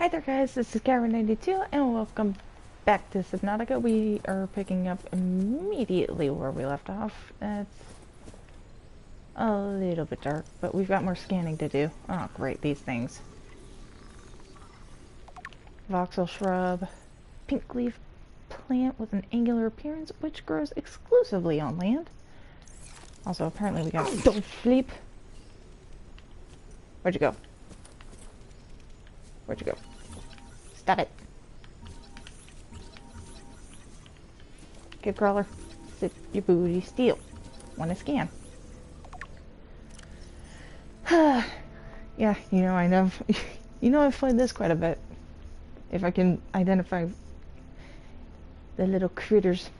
Hi there guys, this is Karen92 and welcome back to Subnautica. We are picking up immediately where we left off. It's a little bit dark, but we've got more scanning to do. Oh great, these things. Voxel shrub, pink leaf plant with an angular appearance which grows exclusively on land. Also apparently we got don't sleep. Where'd you go? Where'd you go? Stop it. Cave crawler, sit your booty still. Wanna scan? Yeah, I know. I've played this quite a bit. If I can identify the little critters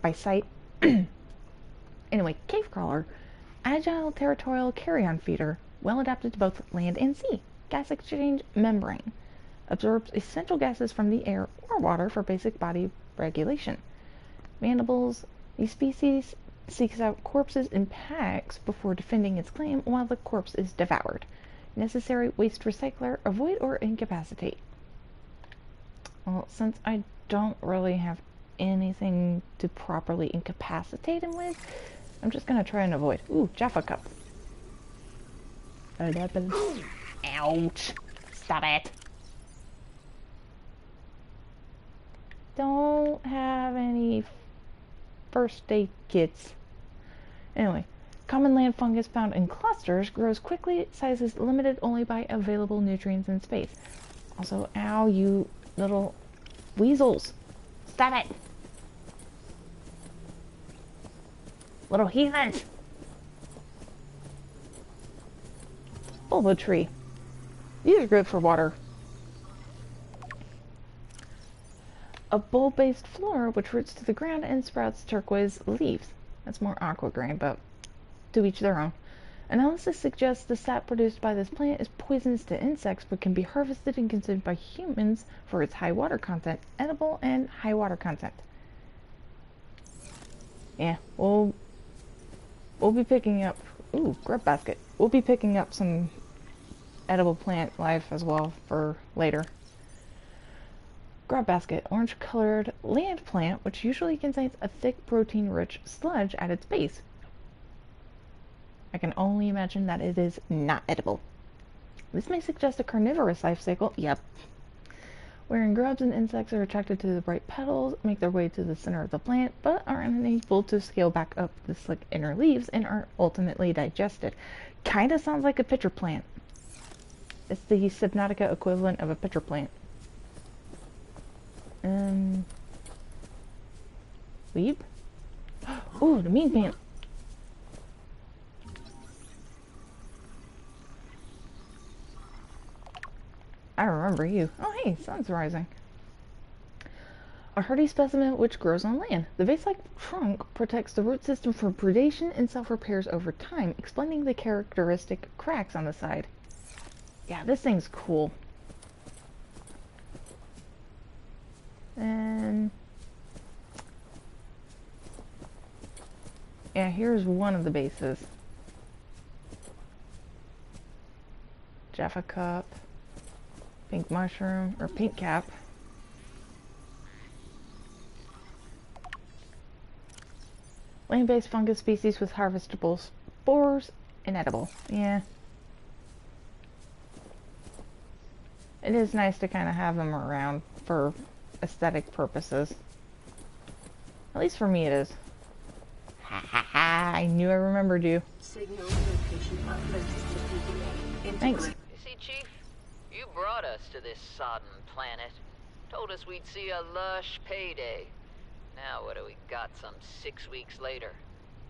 by sight. Anyway, cave crawler, agile territorial carrion feeder, well adapted to both land and sea. Gas exchange membrane. Absorbs essential gases from the air or water for basic body regulation. Mandibles. These species seeks out corpses in packs before defending its claim while the corpse is devoured. Necessary waste recycler. Avoid or incapacitate. Well, since I don't really have anything to properly incapacitate him with, I'm just gonna try and avoid. Ooh, Jaffa cup. Ouch! Stop it! Don't have any first aid kits. Anyway, common land fungus found in clusters, grows quickly, size is limited only by available nutrients in space. Also, ow, you little weasels. Stop it! Little heathens! Bulba tree. These are good for water. A bulb-based flora which roots to the ground and sprouts turquoise leaves. That's more aqua grain, but to each their own. Analysis suggests the sap produced by this plant is poisonous to insects but can be harvested and consumed by humans for its high water content, edible and high water content. Yeah, we'll be picking up, ooh, grub basket. We'll be picking up some edible plant life as well for later. Grub basket, orange colored land plant which usually contains a thick protein rich sludge at its base. I can only imagine that it is not edible. This may suggest a carnivorous life cycle, yep, wherein grubs and insects are attracted to the bright petals, make their way to the center of the plant, but are unable to scale back up the slick inner leaves and are ultimately digested. Kinda sounds like a pitcher plant. It's the Subnautica equivalent of a pitcher plant. Leap? Ooh, the mean plant. I remember you. Oh hey, sun's rising. A hardy specimen which grows on land. The vase-like trunk protects the root system from predation and self-repairs over time, explaining the characteristic cracks on the side. Yeah, this thing's cool. And yeah, here's one of the bases. Jaffa cup, pink mushroom, or pink cap. Land-based fungus species with harvestable spores and edible. Yeah. It is nice to kind of have them around for aesthetic purposes. At least for me it is. Ha ha ha, I knew I remembered you. Signal location uploaded to PDA. Thanks. You see, Chief? You brought us to this sodden planet. Told us we'd see a lush payday. Now what do we got some 6 weeks later?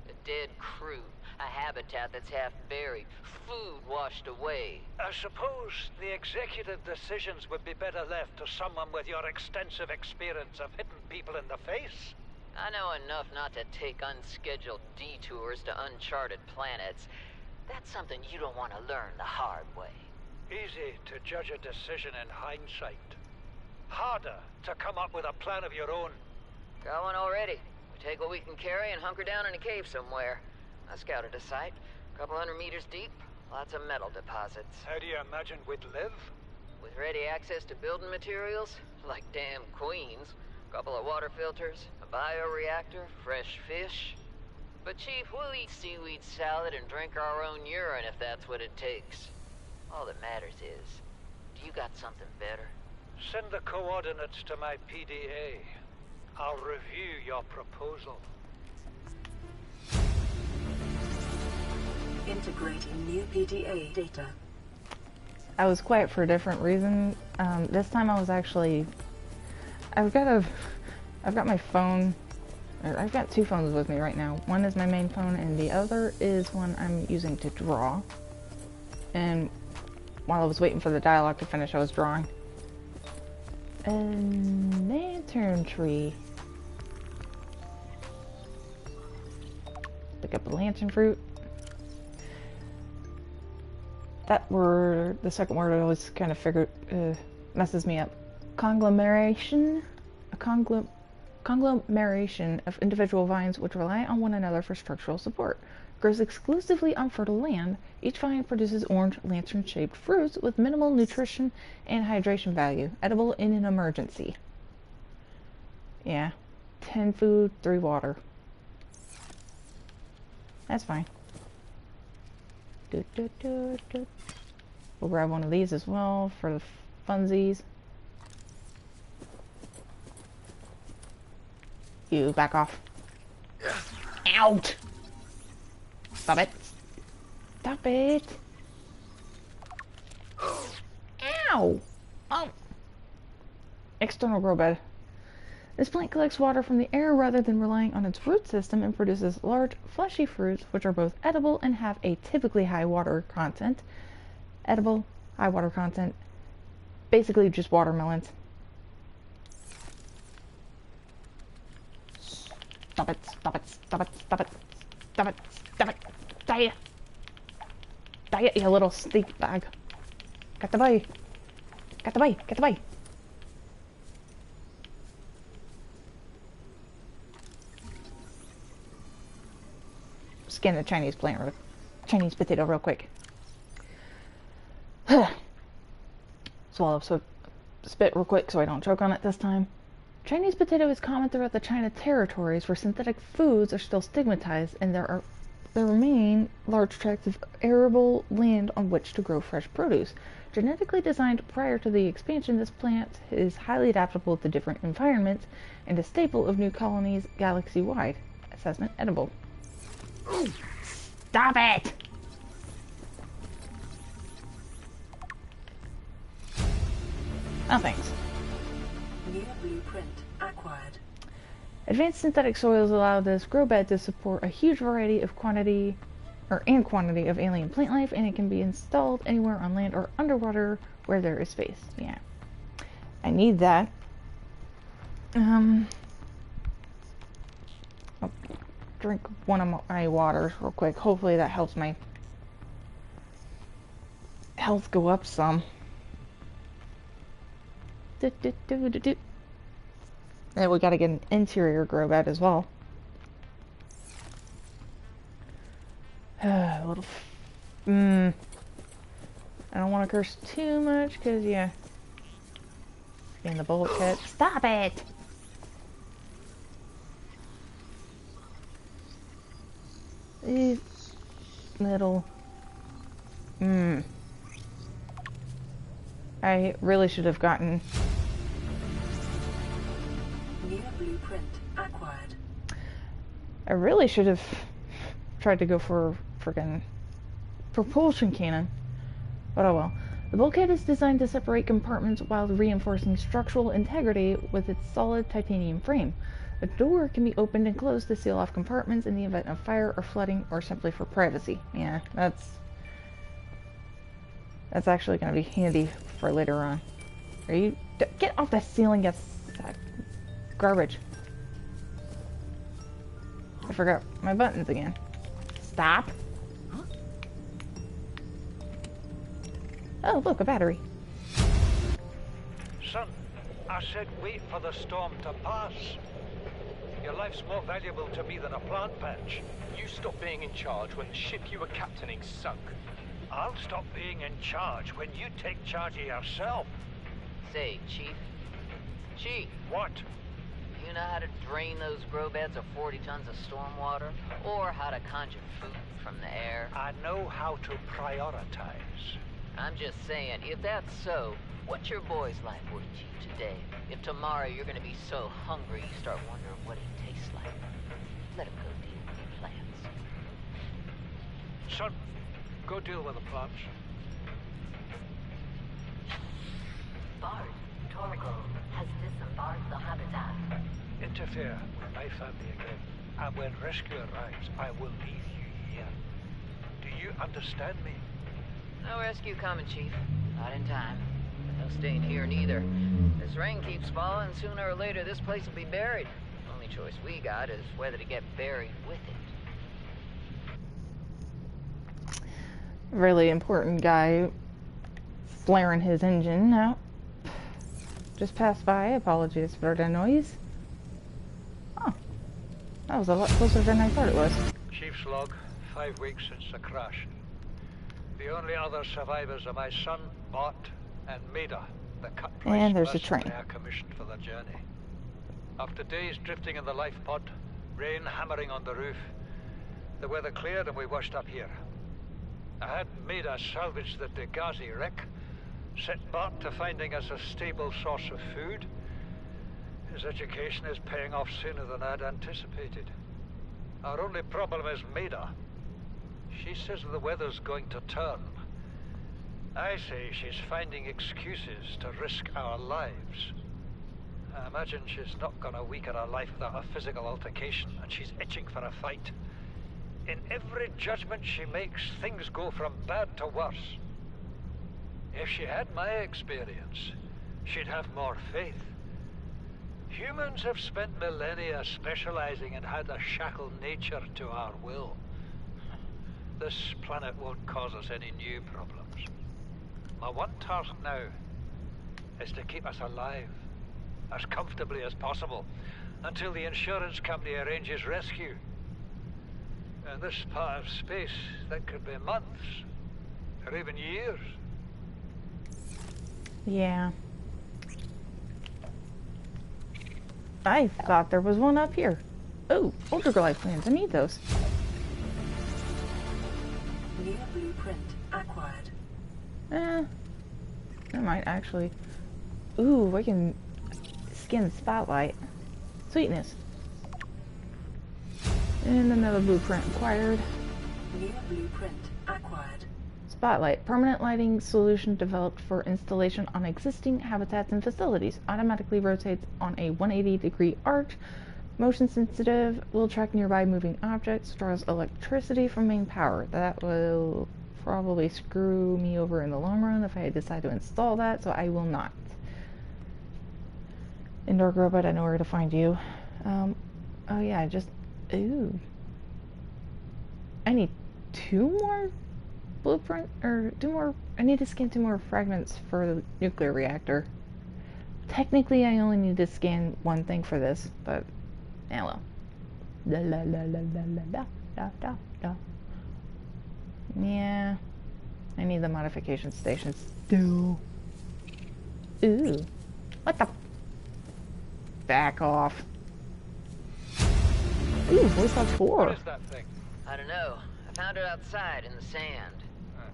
A dead crew, a habitat that's half buried, food washed away. I suppose the executive decisions would be better left to someone with your extensive experience of hitting people in the face. I know enough not to take unscheduled detours to uncharted planets. That's something you don't want to learn the hard way. Easy to judge a decision in hindsight. Harder to come up with a plan of your own. Got one already. We take what we can carry and hunker down in a cave somewhere. I scouted a site, a couple 100 meters deep, lots of metal deposits. How do you imagine we'd live? with ready access to building materials, like damn queens, a couple of water filters, a bioreactor, fresh fish. But Chief, we'll eat seaweed salad and drink our own urine if that's what it takes. All that matters is, do you got something better? Send the coordinates to my PDA. I'll review your proposal. Integrating new PDA data. I was quiet for a different reason. This time I was actually... I've got my phone... I've got two phones with me right now. One is my main phone and the other is one I'm using to draw. And while I was waiting for the dialogue to finish, I was drawing. A lantern tree. Pick up a lantern fruit. That word, the second word, I always kind of figured messes me up. Conglomeration, a conglomeration of individual vines which rely on one another for structural support. Grows exclusively on fertile land, each vine produces orange lantern-shaped fruits with minimal nutrition and hydration value, edible in an emergency. Yeah, 10 food, 3 water. That's fine. We'll grab one of these as well for the funsies. You back off. Out! Stop it. Stop it. Ow! Oh! External grow bed. This plant collects water from the air rather than relying on its root system and produces large, fleshy fruits which are both edible and have a typically high water content. Edible, high water content. Basically just watermelons. Stop it, stop it, stop it, stop it, stop it, stop it. Die! Die, you little sneak bag. Get the bye. Get the bye, get the bye. Scan the Chinese plant, Chinese potato real quick. Swallow, so spit real quick so I don't choke on it this time. Chinese potato is common throughout the China territories where synthetic foods are still stigmatized and there remain large tracts of arable land on which to grow fresh produce. Genetically designed prior to the expansion, this plant is highly adaptable to different environments and a staple of new colonies galaxy-wide. Assessment edible. Stop it! Oh, thanks. New blueprint acquired. Advanced synthetic soils allow this grow bed to support a huge variety of quantity of alien plant life, and it can be installed anywhere on land or underwater where there is space. Yeah. I need that. I'll drink one of my waters real quick. Hopefully that helps my health go up some. And we gotta get an interior grow bed as well. A little. I don't want to curse too much because, yeah. In the bulkhead. Stop it! These little. I really should have gotten. New blueprint acquired. I really should have tried to go for friggin' propulsion cannon. But oh well. The bulkhead is designed to separate compartments while reinforcing structural integrity with its solid titanium frame. A door can be opened and closed to seal off compartments in the event of fire or flooding or simply for privacy. Yeah, that's actually going to be handy for later on. Are you... Get off the ceiling, you sack. Garbage. I forgot my buttons again. Stop. Oh, look, a battery. Son, I said wait for the storm to pass. Your life's more valuable to me than a plant patch. You stopped being in charge when the ship you were captaining sunk. I'll stop being in charge when you take charge of yourself. Say, Chief. Chief, What? you know how to drain those grow beds of 40 tons of stormwater? Or how to conjure food from the air? I know how to prioritize. I'm just saying, if that's so, what's your boy's life worth to you today? If tomorrow you're gonna be so hungry you start wondering what he tastes like, let him go deal with your plans. Son, go deal with the plants. Bard, Torgal has disembarked the habitat. Interfere with my family again, and when rescue arrives, I will leave you here. Do you understand me? No rescue coming, Chief. Not in time. No staying here neither. This rain keeps falling, sooner or later this place will be buried. Only choice we got is whether to get buried with it. Really important guy flaring his engine out. Just passed by. Apologies for the noise. Oh, that was a lot closer than I thought it was. Chief's log, 5 weeks since the crash. The only other survivors are my son, Bart, and Maida, the cut-price And there's a mercenary train. I commissioned for the journey. After days drifting in the life pod, rain hammering on the roof, the weather cleared and we washed up here. I had Maida salvage the Degazi wreck, set Bart to finding us a stable source of food. His education is paying off sooner than I'd anticipated. Our only problem is Maida. She says the weather's going to turn. I say she's finding excuses to risk our lives. I imagine she's not gonna weaken her life without a physical altercation, and she's itching for a fight. In every judgment she makes, things go from bad to worse. If she had my experience, she'd have more faith. Humans have spent millennia specializing in how to shackle nature to our will. This planet won't cause us any new problems. My one task now is to keep us alive, as comfortably as possible, until the insurance company arranges rescue. In this part of space, that could be months, or even years. Yeah. I thought there was one up here. Oh, Ultraglide plans. I need those. New blueprint acquired. I might actually. Ooh, I can skin the spotlight. Sweetness. And another blueprint acquired. New blueprint acquired. Spotlight. Permanent lighting solution developed for installation on existing habitats and facilities. Automatically rotates on a 180-degree arc. Motion sensitive. Will track nearby moving objects. Draws electricity from main power. That will probably screw me over in the long run if I decide to install that, so I will not. Indoor robot, I know where to find you. Oh yeah, ooh. I need 2 more blueprint, or 2 more, I need to scan 2 more fragments for the nuclear reactor. Technically, I only need to scan 1 thing for this, but, yeah, well. La la la la la la la la la. Yeah, I need the modification station still. Ooh, what the? Back off. Ooh, voice box 4. What is that thing? I don't know. I found it outside in the sand.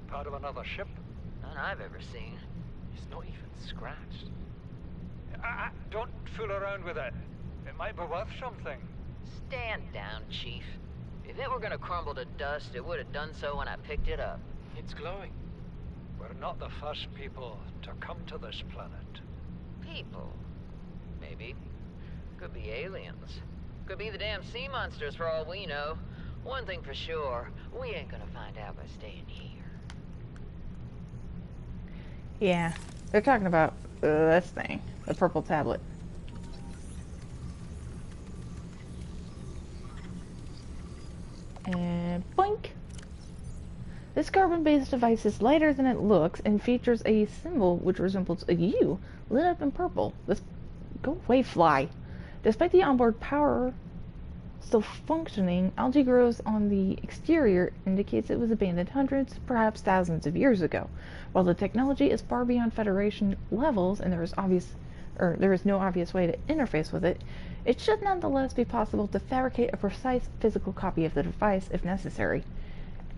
Part of another ship? None I've ever seen. It's not even scratched. Don't fool around with it. It might be worth something. Stand down, Chief. If it were gonna crumble to dust, it would have done so when I picked it up. It's glowing. We're not the first people to come to this planet. People. Maybe. Could be aliens. Could be the damn sea monsters for all we know. One thing for sure, we ain't gonna find out by staying here. Yeah, they're talking about this thing, the purple tablet. And boink! This carbon-based device is lighter than it looks and features a symbol which resembles a U, lit up in purple. Go away, fly! Despite the onboard power still functioning, algae grows on the exterior indicates it was abandoned hundreds, perhaps thousands of years ago. While the technology is far beyond Federation levels and there is no obvious way to interface with it, it should nonetheless be possible to fabricate a precise physical copy of the device if necessary.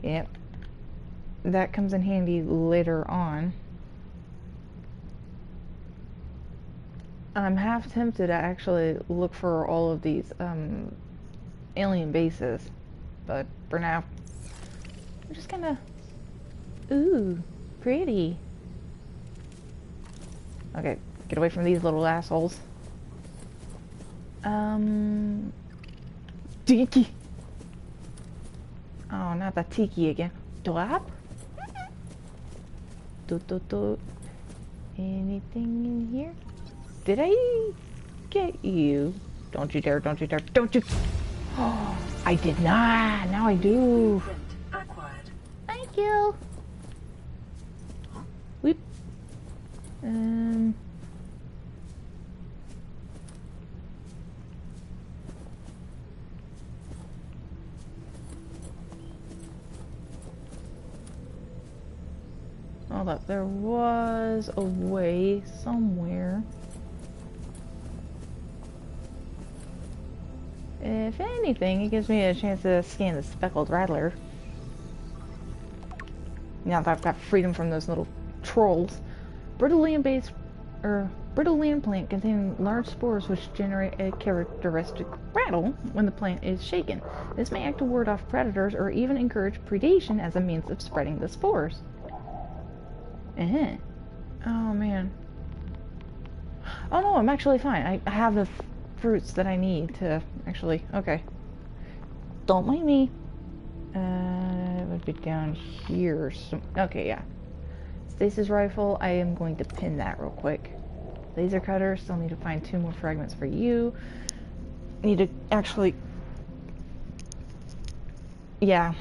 Yep. That comes in handy later on. I'm half tempted to actually look for all of these alien bases, but for now, I'm just gonna... Ooh, pretty. Okay, get away from these little assholes. Tiki! Oh, not the tiki again. Dwap? Anything in here? Did I get you? Don't you dare, don't you dare, don't you... Oh, I did not! Now I do! Acquired. Thank you! Weep. Hold up, there was a way somewhere. If anything, it gives me a chance to scan the speckled rattler. Now that I've got freedom from those little trolls. Brittle land plant containing large spores which generate a characteristic rattle when the plant is shaken. This may act to ward off predators or even encourage predation as a means of spreading the spores. Oh man. Oh no, I'm actually fine. I have the fruits that I need to actually... Okay. Don't mind me. It would be down here. Okay, yeah. Stasis rifle. I am going to pin that real quick. Laser cutter. Still need to find 2 more fragments for you. Need to actually... Yeah.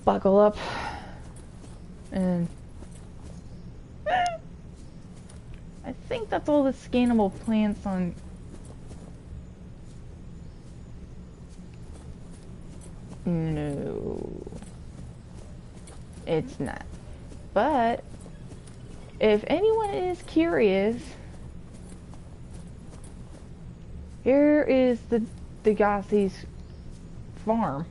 Buckle up. And... I think that's all the scannable plants on... No. It's not. But, if anyone is curious, here is the Degassi's farm.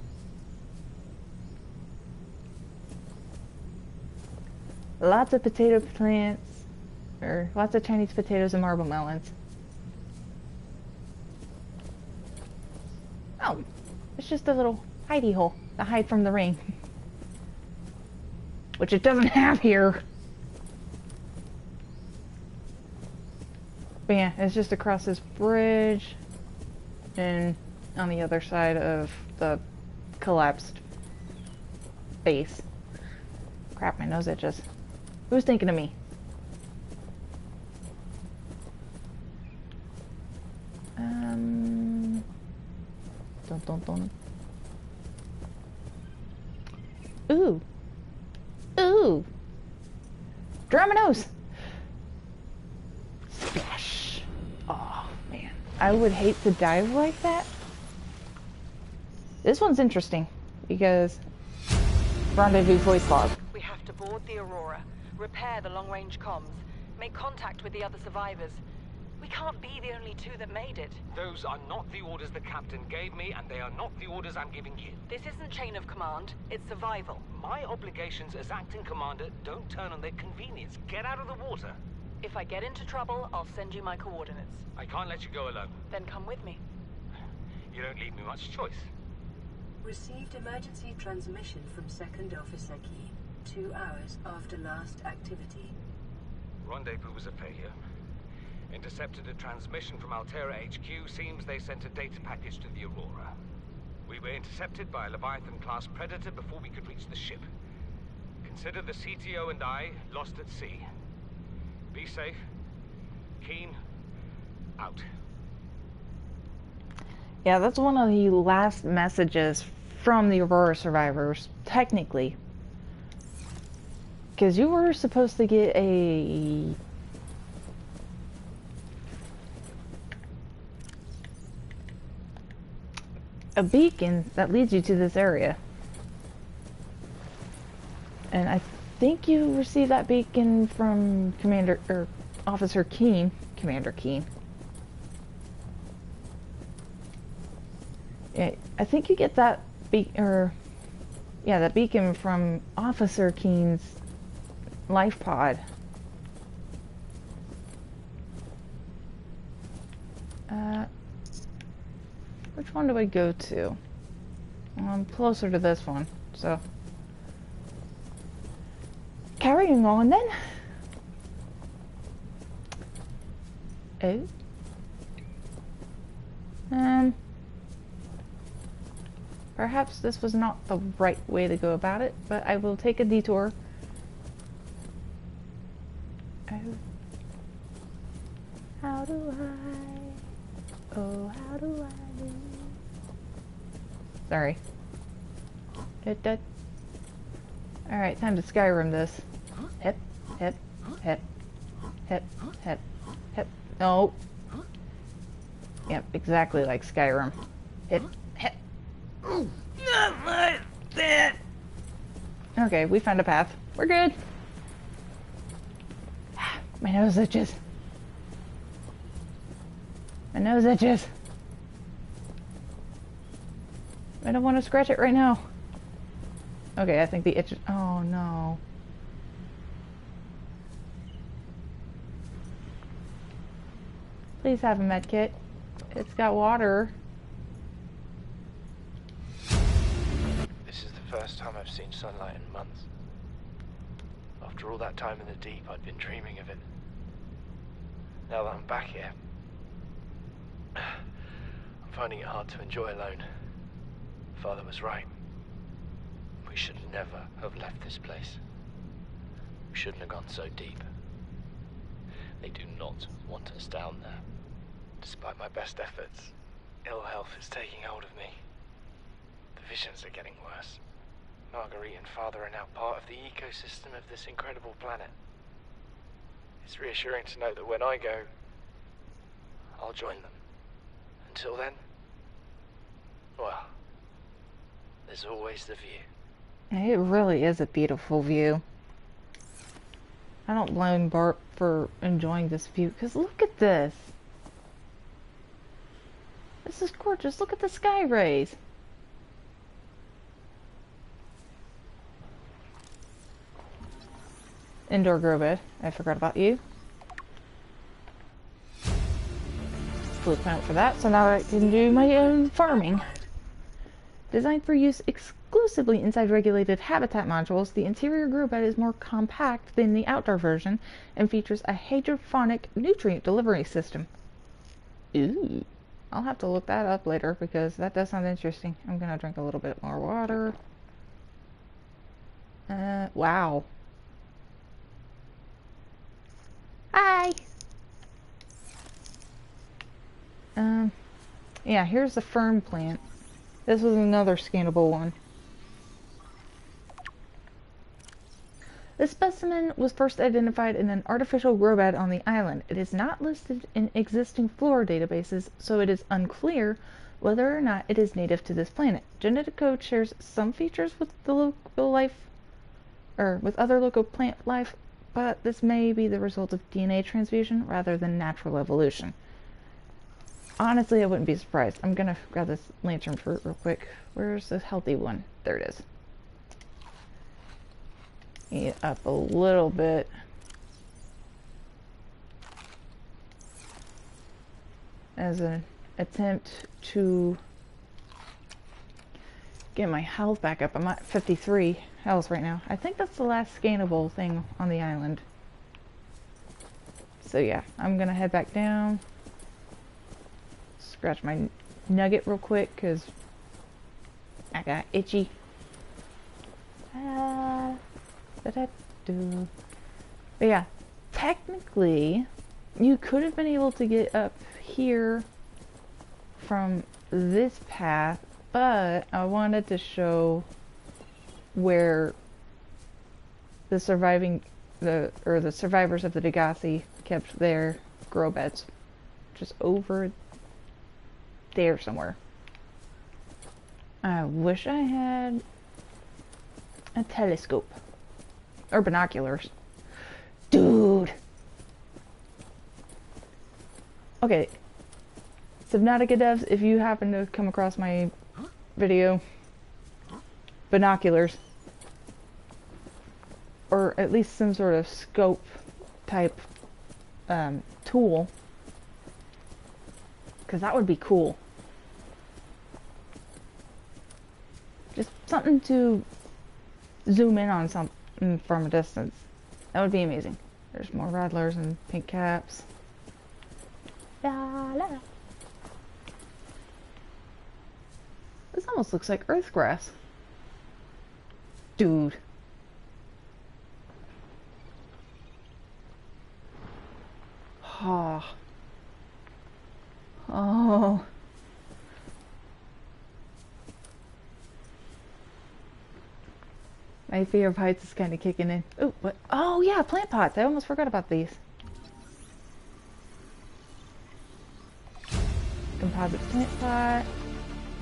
Lots of potato plants, or lots of Chinese potatoes and marble melons. Oh, it's just a little hidey hole to hide from the rain. Which it doesn't have here. But yeah, it's just across this bridge and on the other side of the collapsed base. Crap, my nose itches. Who's thinking of me? Dun. Ooh. Ooh. Draw my nose. Splash. Oh, man. I would hate to dive like that. This one's interesting because rendezvous voice log. We have to board the Aurora, repair the long-range comms, make contact with the other survivors. We can't be the only 2 that made it. Those are not the orders the captain gave me, and they are not the orders I'm giving you. This isn't chain of command, it's survival. My obligations as acting commander don't turn on their convenience. Get out of the water. If I get into trouble, I'll send you my coordinates. I can't let you go alone. Then come with me. You don't leave me much choice. Received emergency transmission from Second Officer Key, 2 hours after last activity. Rendezvous was a failure. Intercepted a transmission from Altera HQ. Seems they sent a data package to the Aurora. We were intercepted by a Leviathan-class predator before we could reach the ship. Consider the CTO and I lost at sea. Be safe. Keen. Out. Yeah, that's one of the last messages from the Aurora survivors, technically. Because you were supposed to get a a beacon that leads you to this area. And I think you received that beacon from Commander, or Officer Keene. Commander Keene. Yeah, I think you get that that beacon from Officer Keene's life pod. Which one do I go to? Well, I'm closer to this one, so carrying on then. Perhaps this was not the right way to go about it, but I will take a detour. Oh. How do I? Oh, how do I do? Sorry. Alright, time to Skyrim this. Hip, hip, hip, hip, hip, hip. No. Yep, exactly like Skyrim. Hip, hip. Not like that. Okay, we found a path. We're good. My nose itches. My nose itches. I don't want to scratch it right now. Okay, I think the itch... Oh, no. Please have a med kit. It's got water. This is the first time I've seen sunlight in months. After all that time in the deep, I'd been dreaming of it. Now that I'm back here, I'm finding it hard to enjoy alone. Father was right. We should never have left this place. We shouldn't have gone so deep. They do not want us down there. Despite my best efforts, ill health is taking hold of me. The visions are getting worse. Marguerite and Father are now part of the ecosystem of this incredible planet. It's reassuring to know that when I go, I'll join them. Until then, well, there's always the view. It really is a beautiful view. I don't blame Bart for enjoying this view, because look at this. This is gorgeous. Look at the sky rays. Indoor grow bed. I forgot about you. Blue plant for that, so now I can do my own farming. Designed for use exclusively inside regulated habitat modules, the interior grow bed is more compact than the outdoor version and features a hydroponic nutrient delivery system. Ooh. I'll have to look that up later because that does sound interesting. I'm gonna drink a little bit more water. Wow. Hi! Yeah, here's the fern plant. This was another scannable one. This specimen was first identified in an artificial grow bed on the island. It is not listed in existing flora databases, so it is unclear whether or not it is native to this planet. Genetic code shares some features with the local life, or with other local plant life, but this may be the result of DNA transfusion rather than natural evolution. Honestly, I wouldn't be surprised. I'm gonna grab this lantern fruit real quick. Where's the healthy one? There it is. Eat up a little bit. As an attempt to get my health back up. I'm at 53 health right now. I think that's the last scannable thing on the island. So yeah, I'm gonna head back down. Scratch my nugget real quick because I got itchy. But yeah, technically you could have been able to get up here from this path, but I wanted to show where the survivors of the Degassi kept their grow beds, just over there somewhere. I wish I had a telescope. Or binoculars. Dude! Okay. Subnautica devs, if you happen to come across my video, binoculars, or at least some sort of scope type tool, because that would be cool. Just something to zoom in on something from a distance. That would be amazing. There's more rattlers and pink caps. La, la. This almost looks like earth grass. Dude. Oh. Oh. My fear of heights is kind of kicking in. Oh, what? Oh yeah, plant pots. I almost forgot about these. Composite plant pot.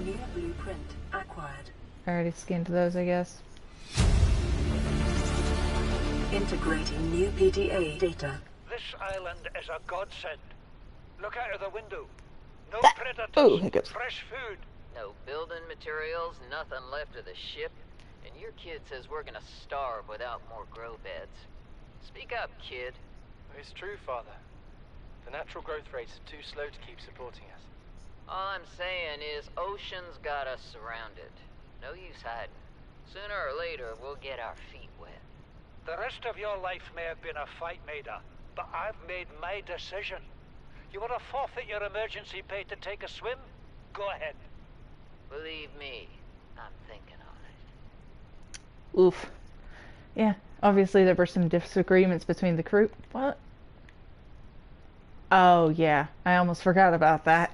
New blueprint acquired. I already scanned those, I guess. Integrating new PDA data. This island is a godsend. Look out of the window. No Ooh, predators, hiccups. fresh food. No building materials, nothing left of the ship, and your kid says we're gonna starve without more grow beds. Speak up, kid. It's true, Father. The natural growth rates are too slow to keep supporting us. All I'm saying is ocean's got us surrounded. No use hiding. Sooner or later, we'll get our feet wet. The rest of your life may have been a fight, Maida, but I've made my decision. You want to forfeit your emergency pay to take a swim? Go ahead. Believe me, I'm thinking on it. Oof. Yeah, obviously there were some disagreements between the crew. What? Oh yeah, I almost forgot about that.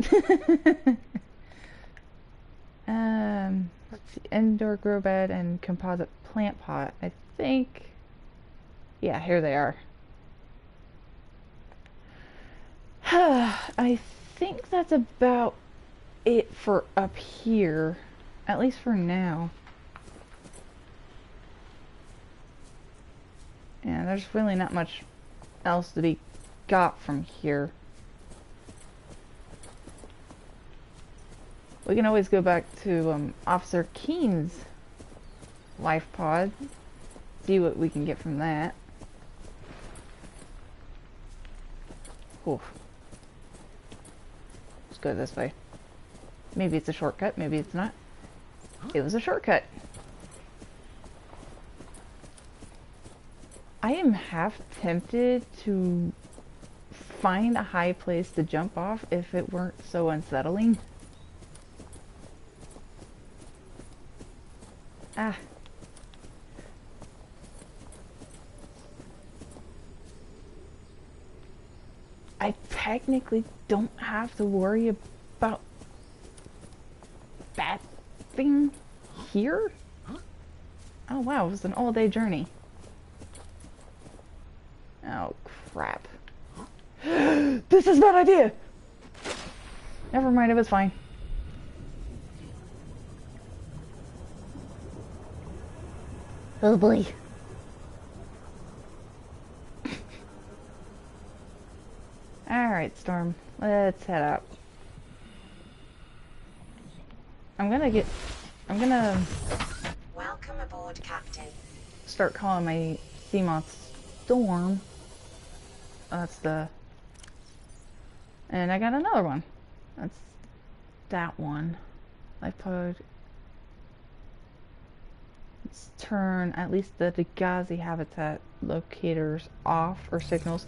Let's see, indoor grow bed and composite plant pot. I think, yeah, here they are. I think that's about it for up here, at least for now. Yeah, there's really not much else to be got from here. We can always go back to Officer Keen's life pod, see what we can get from that. Oof. Let's go this way. Maybe it's a shortcut, maybe it's not. It was a shortcut. I am half tempted to find a high place to jump off if it weren't so unsettling. Ah. I technically don't have to worry about that thing here? Oh wow, it was an all-day journey. Oh crap. This is a bad idea! Never mind, it was fine. Oh boy. Alright, Storm. Let's head out. I'm gonna Welcome aboard, Captain. start calling my Seamoth Storm. That's the... And I got another one. That's that one. Life pod. Let's turn at least the Degazi habitat locators off, or signals.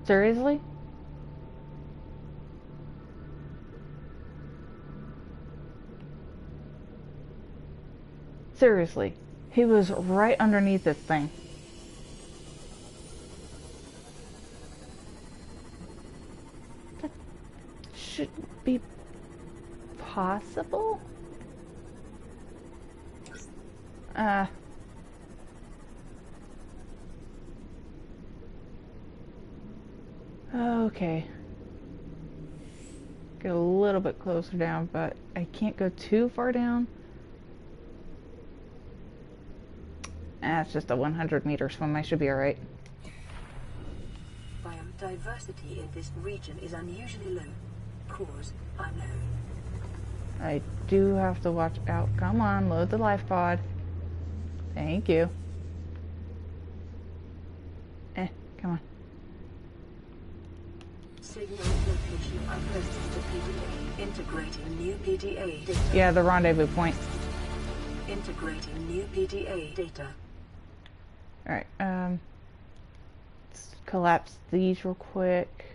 Seriously? Seriously. He was right underneath this thing. That should be possible? Okay. Get a little bit closer down, but I can't go too far down. It's just a 100-meter swim. I should be alright. Biodiversity in this region is unusually low. Cause unknown. I do have to watch out. Come on, load the life pod. Thank you. Come on. Signal location uploaded to PDA. Integrating new PDA data. Yeah, the rendezvous point. Integrating new PDA data. Alright, let's collapse these real quick.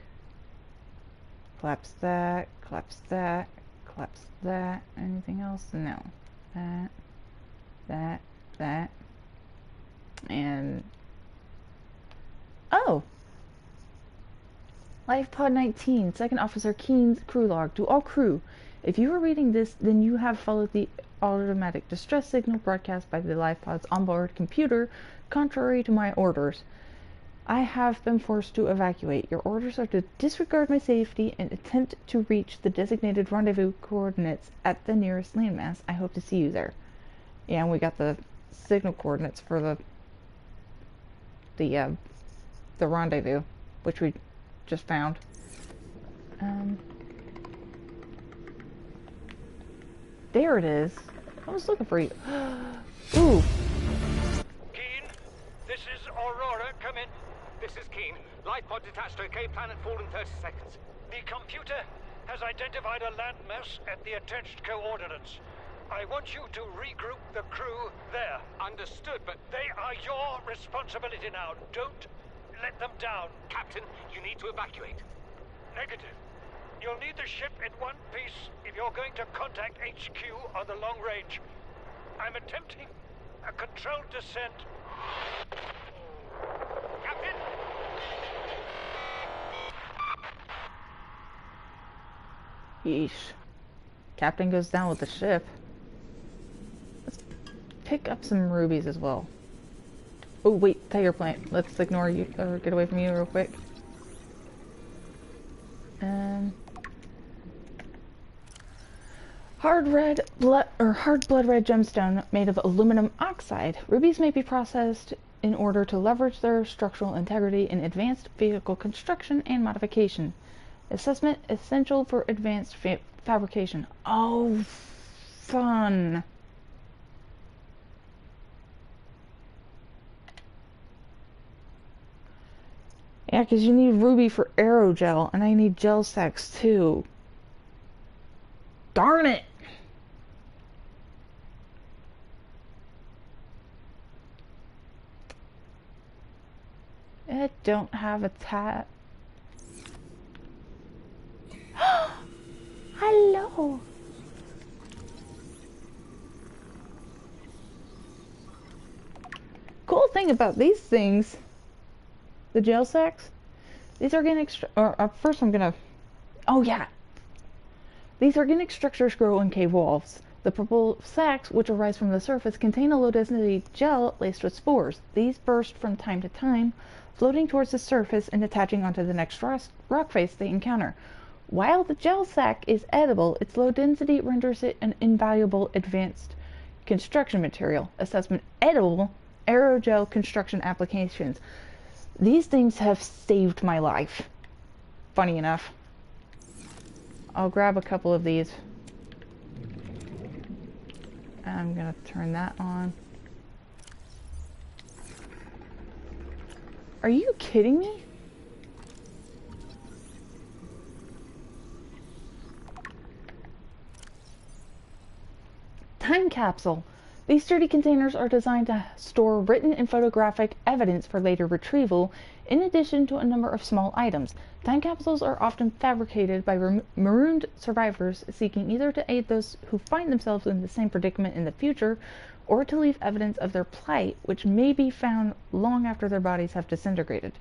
Collapse that, collapse that, collapse that. Anything else? No. That. And... oh! Life Pod 19, Second Officer Keen's crew log. To all crew, if you are reading this, then you have followed the automatic distress signal broadcast by the Life Pod's onboard computer, contrary to my orders. I have been forced to evacuate. Your orders are to disregard my safety and attempt to reach the designated rendezvous coordinates at the nearest landmass. I hope to see you there. Yeah, and we got the signal coordinates for the rendezvous, which we just found. There it is. I was looking for you. Ooh. Keen, this is Aurora. Come in. This is Keen. Life pod detached to OK planet fall in 30 seconds. The computer has identified a landmass at the attached coordinates. I want you to regroup the crew there. Understood, but They are your responsibility now. Don't let them down. Captain, you need to evacuate. Negative. You'll need the ship in one piece if you're going to contact HQ on the long range. I'm attempting a controlled descent. Captain! Yeesh. Captain goes down with the ship. Let's pick up some rubies as well. Oh wait, tiger plant. Let's ignore you, or get away from you real quick. Hard blood red gemstone made of aluminum oxide. Rubies may be processed in order to leverage their structural integrity in advanced vehicle construction and modification. Assessment essential for advanced fabrication. Oh, fun. Yeah, because you need ruby for aerogel, and I need gel sacks too. Darn it! I don't have a tab. Hello! Cool thing about these things, the gel sacks, these organic, first I'm gonna, oh yeah, these organic structures grow in cave walls. The purple sacs, which arise from the surface, contain a low-density gel laced with spores. These burst from time to time, floating towards the surface and attaching onto the next rock face they encounter. While the gel sac is edible, its low density renders it an invaluable advanced construction material. Assessment: edible aerogel construction applications. These things have saved my life. Funny enough. I'll grab a couple of these. I'm gonna turn that on. Are you kidding me? Time capsule. These sturdy containers are designed to store written and photographic evidence for later retrieval, in addition to a number of small items. Time capsules are often fabricated by marooned survivors seeking either to aid those who find themselves in the same predicament in the future, or to leave evidence of their plight, which may be found long after their bodies have disintegrated.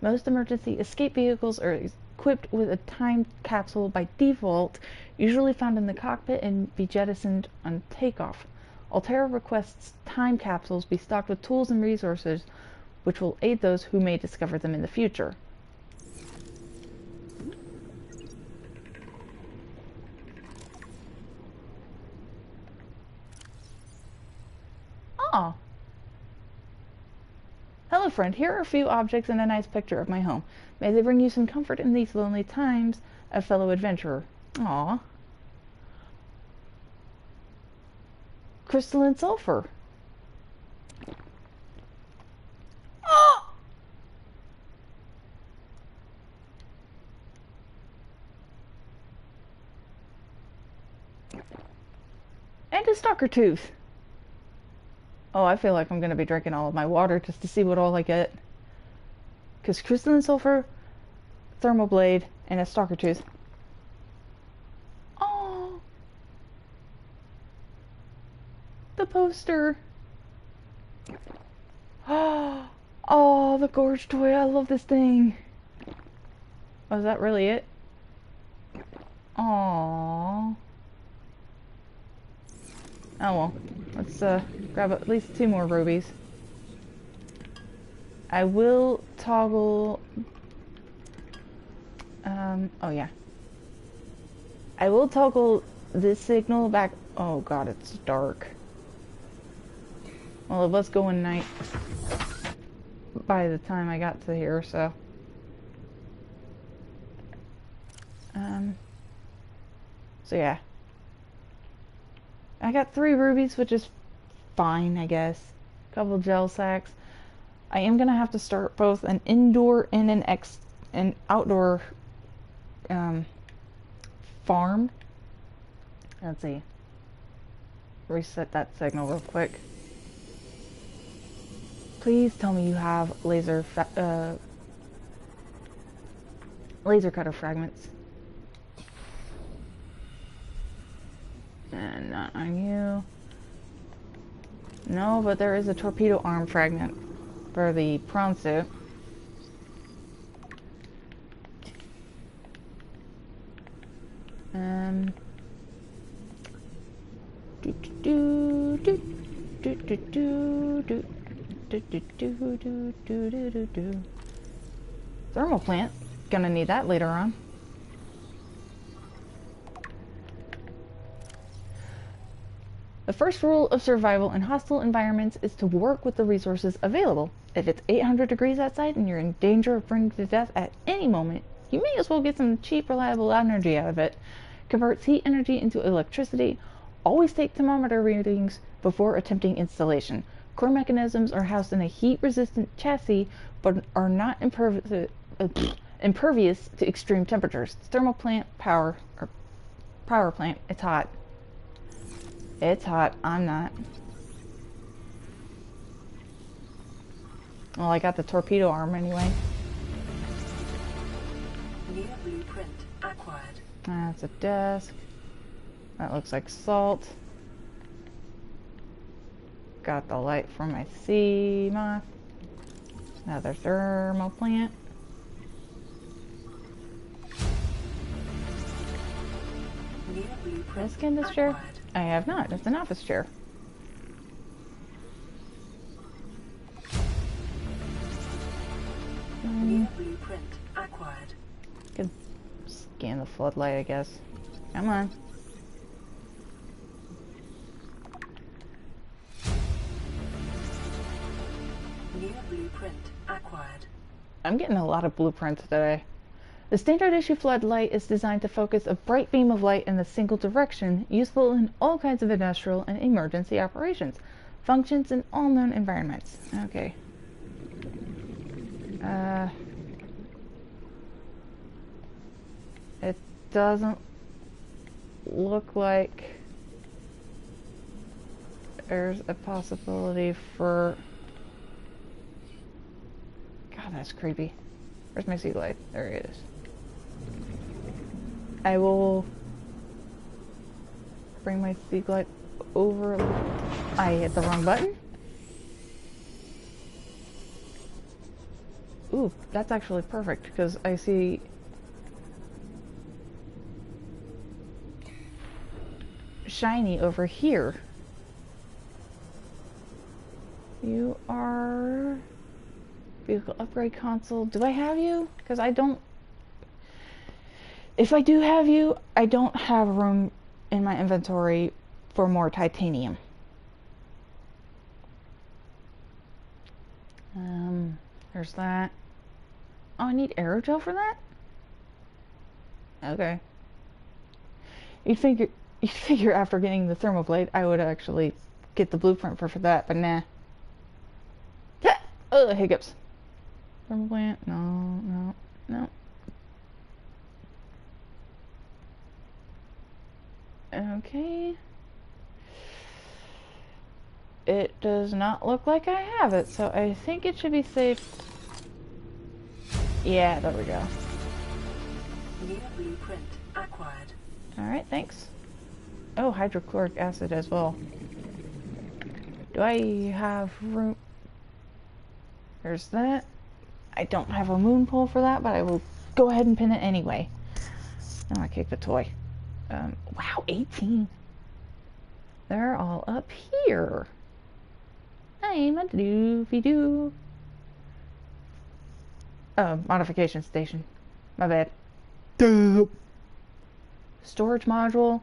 Most emergency escape vehicles are equipped with a time capsule by default, usually found in the cockpit, and be jettisoned on takeoff. Altera requests time capsules be stocked with tools and resources which will aid those who may discover them in the future. Ah. Hello, friend. Here are a few objects and a nice picture of my home. May they bring you some comfort in these lonely times, a fellow adventurer. Aw. Crystalline sulfur. Oh! And a stalker tooth. Oh, I feel like I'm going to be drinking all of my water just to see what all I get. Because crystalline sulfur, thermal blade, and a stalker tooth. Oh! The poster. Oh, the gorge toy. I love this thing. Oh, is that really it? Aww. Oh well. Let's grab at least 2 more rubies. I will toggle... oh yeah. I will toggle this signal back... Oh god, it's dark. Well, it was going night by the time I got to here, so... So yeah. I got 3 rubies, which is fine, I guess. A couple gel sacks. I am gonna have to start both an indoor and an outdoor farm. Let's see. Reset that signal real quick. Please tell me you have laser cutter fragments. And not on you. No, but there is a torpedo arm fragment for the prawn suit. Thermal plant. Gonna need that later on. The first rule of survival in hostile environments is to work with the resources available. If it's 800 degrees outside and you're in danger of burning to death at any moment, you may as well get some cheap, reliable energy out of it. Converts heat energy into electricity. Always take thermometer readings before attempting installation. Core mechanisms are housed in a heat-resistant chassis, but are not impervious to extreme temperatures. Thermal plant power plant. It's hot. It's hot. I'm not. Well, I got the torpedo arm anyway. New blueprint acquired. That's a desk. That looks like salt. Got the light from my sea moth. Another thermal plant. New blueprint Desk in this chair? acquired. I have not. It's an office chair. New blueprint acquired. Could scan the floodlight, I guess. Come on. New blueprint acquired. I'm getting a lot of blueprints today. The standard issue floodlight is designed to focus a bright beam of light in a single direction, useful in all kinds of industrial and emergency operations. Functions in all known environments. Okay. It doesn't look like there's a possibility for... God, that's creepy. Where's my sea light? There it is. I will bring my sea light over. I hit the wrong button. Ooh, that's actually perfect because I see shiny over here. You are... Vehicle upgrade console. Do I have you? Because I don't... If I do have you, I don't have room in my inventory for more titanium. There's that. Oh, I need aerogel for that? Okay. You'd figure after getting the thermoblade, I would actually get the blueprint for that, but nah. Oh, hiccups. Thermoplant? No. Okay. It does not look like I have it, so I think it should be safe. Yeah, there we go. New blueprint acquired. Alright, thanks. Oh, hydrochloric acid as well. Do I have room? There's that. I don't have a moon pole for that, but I will go ahead and pin it anyway. Oh, I kicked the toy. Wow, 18. They're all up here. I'm a doofy-doo. Oh, modification station. My bad. Duh. Storage module.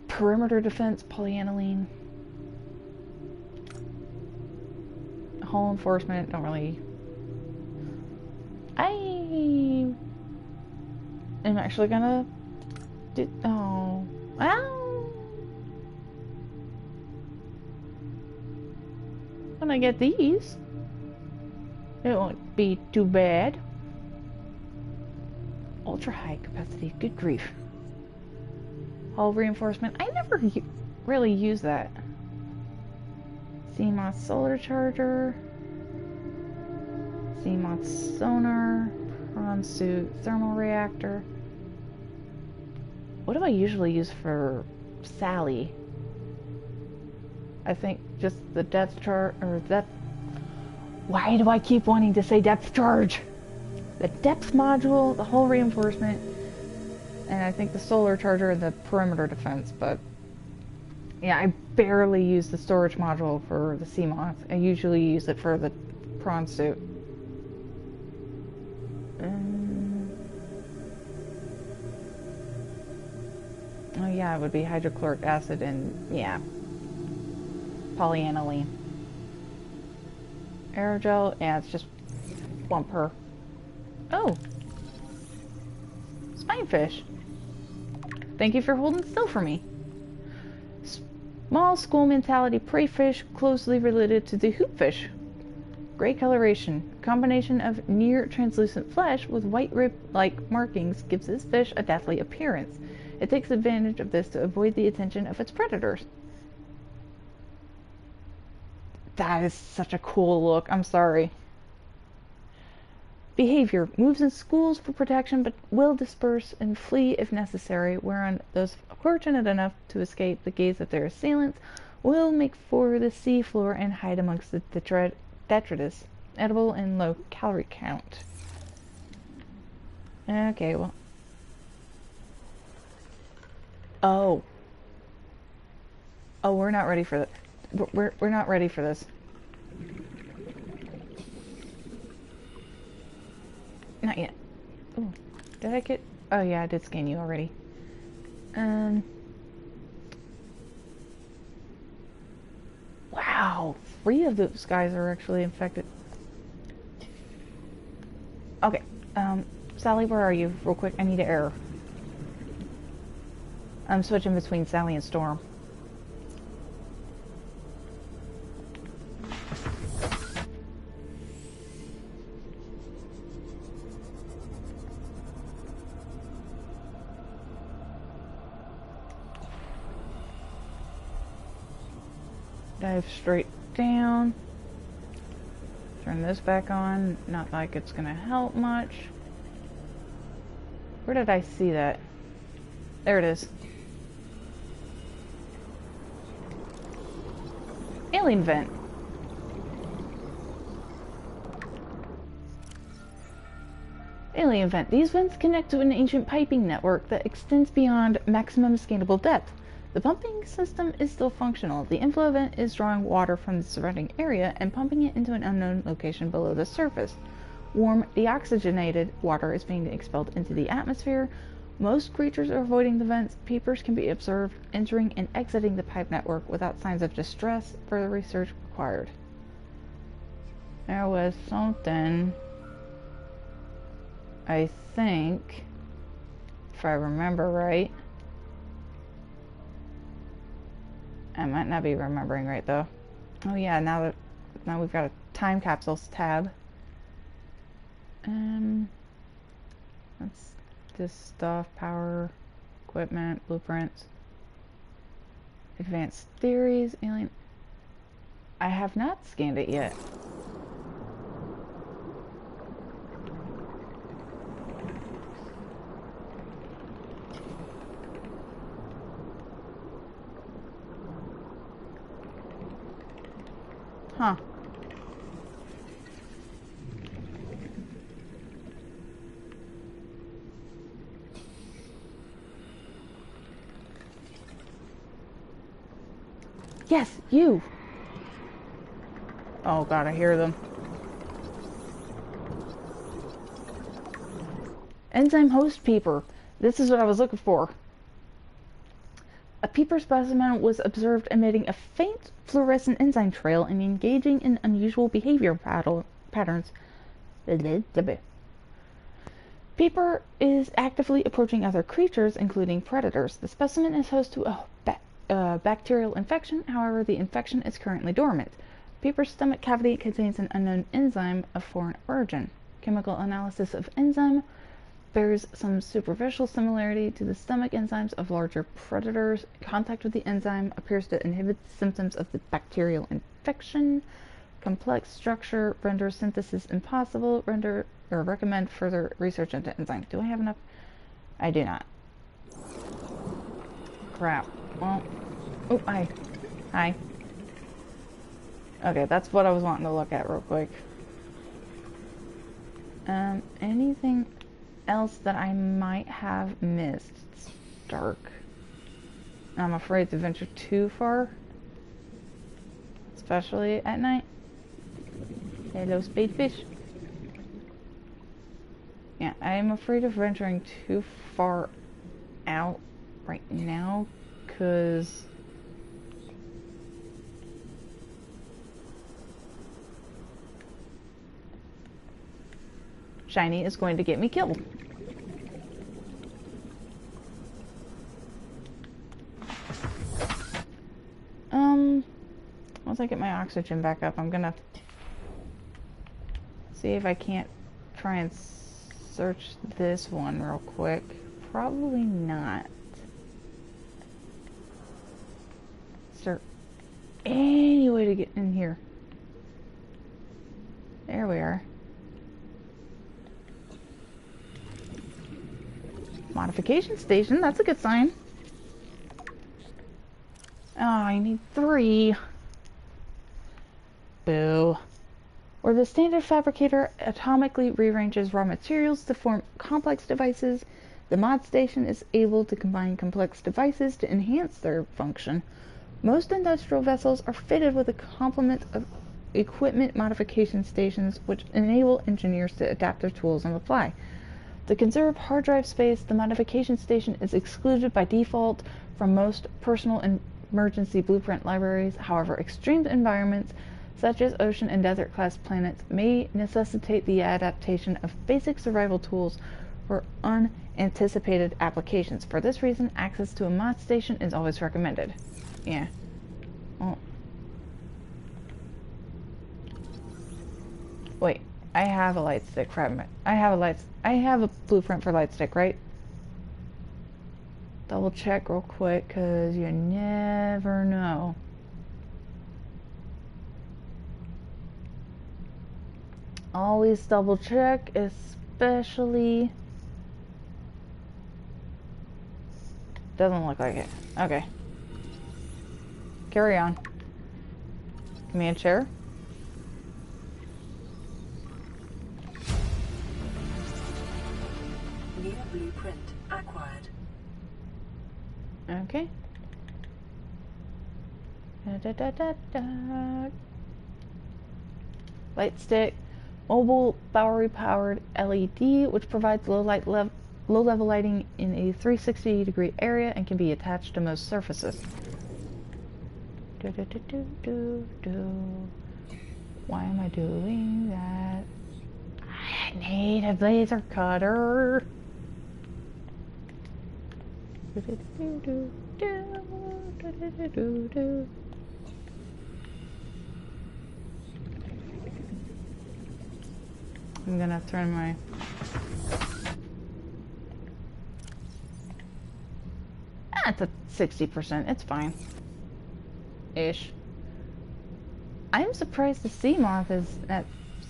Perimeter defense, polyaniline. Hull enforcement, don't really... I am actually gonna do... Oh. Well... When I get these, it won't be too bad. Ultra high capacity, good grief. Hull reinforcement, I never really use that. CMOS solar charger. CMOS sonar. Prawn suit, thermal reactor. What do I usually use for Sally? I think just the depth charge, or depth... Why do I keep wanting to say depth charge? The depth module, the hull reinforcement, and I think the solar charger and the perimeter defense, but... Yeah, I barely use the storage module for the CMOS. I usually use it for the prawn suit. Oh yeah, it would be hydrochloric acid and, yeah, polyaniline. Aerogel, yeah, it's just one per. Oh! Spinefish. Thank you for holding still for me. Small school mentality prey fish closely related to the hoopfish. Gray coloration. Combination of near translucent flesh with white rib-like markings gives this fish a deathly appearance. It takes advantage of this to avoid the attention of its predators. That is such a cool look. I'm sorry. Behavior. Moves in schools for protection, but will disperse and flee if necessary, whereon those fortunate enough to escape the gaze of their assailants will make for the sea floor and hide amongst the detritus. Edible and low calorie count. Okay, well. Oh. Oh, we're not ready for that. We're not ready for this. Not yet. Ooh, did I get... Oh yeah, I did scan you already. Wow, 3 of those guys are actually infected. Okay, Sally, where are you? Real quick, I need an error. I'm switching between Sally and Storm. Dive straight down. Turn this back on. Not like it's gonna help much. Where did I see that? There it is. Alien vent. Alien vent. These vents connect to an ancient piping network that extends beyond maximum scannable depth. The pumping system is still functional. The inflow vent is drawing water from the surrounding area and pumping it into an unknown location below the surface. Warm, deoxygenated water is being expelled into the atmosphere. Most creatures are avoiding the vents. Peepers can be observed entering and exiting the pipe network without signs of distress. Further research required. There was something, I think, if I remember right. I might not be remembering right though. Oh yeah, now we've got a time capsules tab. That's this stuff, power, equipment, blueprints, advanced theories, alien. I have not scanned it yet. Huh. Yes, you! Oh god, I hear them. Enzyme host peeper. This is what I was looking for. A peeper specimen was observed emitting a faint fluorescent enzyme trail and engaging in unusual behavior patterns. Peeper is actively approaching other creatures, including predators. The specimen is host to a bacterial infection, however, the infection is currently dormant. Peeper's stomach cavity contains an unknown enzyme of foreign origin. Chemical analysis of enzyme bears some superficial similarity to the stomach enzymes of larger predators. Contact with the enzyme appears to inhibit the symptoms of the bacterial infection. Complex structure renders synthesis impossible. Recommend further research into enzymes. Do I have enough? I do not. Crap. Well, oh, hi. Hi. Okay, that's what I was wanting to look at real quick. Anything else that I might have missed? It's dark. I'm afraid to venture too far, especially at night. Hello, spadefish. Yeah, I'm afraid of venturing too far out right now, because Shiny is going to get me killed. Once I get my oxygen back up, I'm gonna see if I can't try and search this one real quick. Probably not. Is there any way to get in here? There we are. Modification station, that's a good sign. Oh, I need 3. Boo. Where the standard fabricator atomically rearranges raw materials to form complex devices, the mod station is able to combine complex devices to enhance their function. Most industrial vessels are fitted with a complement of equipment modification stations which enable engineers to adapt their tools on the fly. To conserve hard drive space, the modification station is excluded by default from most personal and emergency blueprint libraries. However, extreme environments such as ocean and desert class planets may necessitate the adaptation of basic survival tools for unanticipated applications. For this reason, access to a mod station is always recommended. Yeah. Well. Wait, I have a light stick fragment. I have a blueprint for light stick, right? Double check real quick, cause you never know. Always double check, especially... Doesn't look like it. Okay. Carry on. Give me a chair. New blueprint acquired. Okay. Da, da, da, da, da. Light stick, mobile battery powered LED, which provides low level lighting in a 360-degree area and can be attached to most surfaces. Do, do, do, do, do, do. Why am I doing that? I need a laser cutter. Do, do, do, do, do, do, do, do, do. I'm gonna turn my that's a 60%. It's fine. Ish. I'm surprised the sea moth is at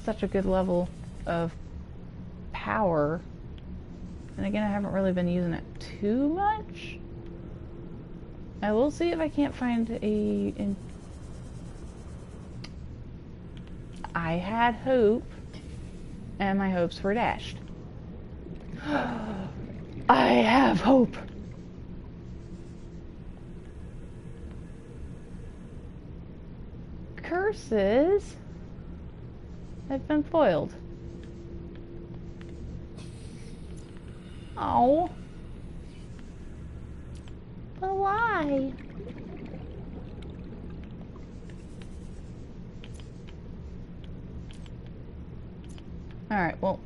such a good level of power. And again, I haven't really been using it too much. I will see if I can't find I had hope, and my hopes were dashed. I have hope. Curses have been foiled. Oh. But why? Alright, well,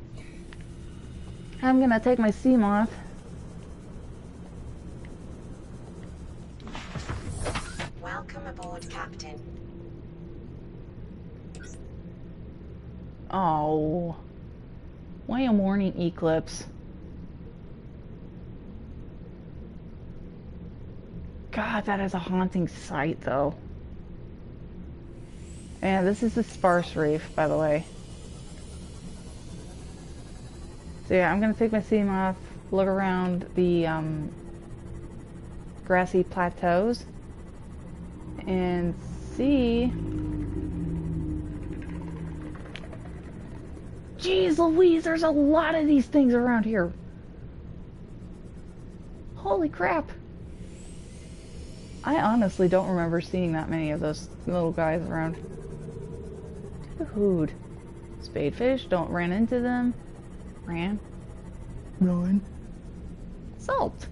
I'm gonna take my sea moth. Welcome aboard, Captain. Oh. Why a morning eclipse? God, that is a haunting sight, though. Yeah, this is the sparse reef, by the way. So yeah, I'm gonna take my sea moth, look around the grassy plateaus, and see. Jeez Louise, there's a lot of these things around here. Holy crap. I honestly don't remember seeing that many of those little guys around. Dude. Spadefish, don't run into them. Run. Salt.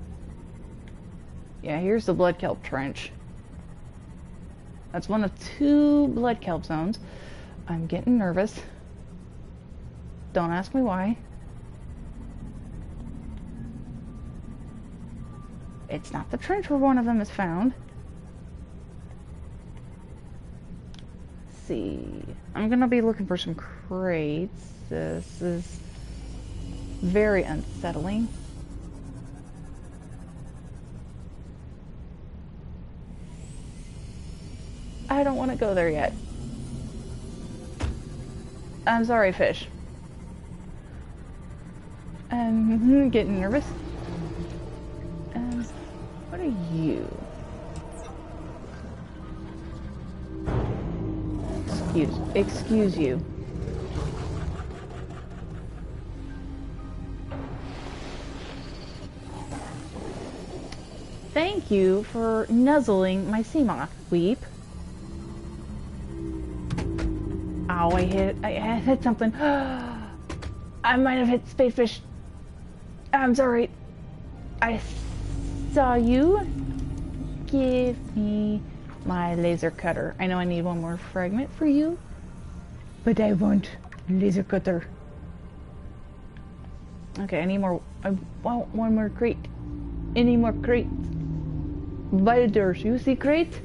Yeah, here's the blood kelp trench. That's one of 2 blood kelp zones. I'm getting nervous. Don't ask me why. It's not the trench where one of them is found. Let's see. I'm gonna be looking for some crates. This is very unsettling. I don't want to go there yet. I'm sorry, fish. I'm getting nervous. What are you? Excuse you. Thank you for nuzzling my sea moth, Weep. Ow, I hit something. I might have hit spadefish. I'm sorry. I saw you. Give me my laser cutter. I know I need one more fragment for you, but I want laser cutter. Okay, I need more. I want one more crate. Any more crates? Vitors, you see crate?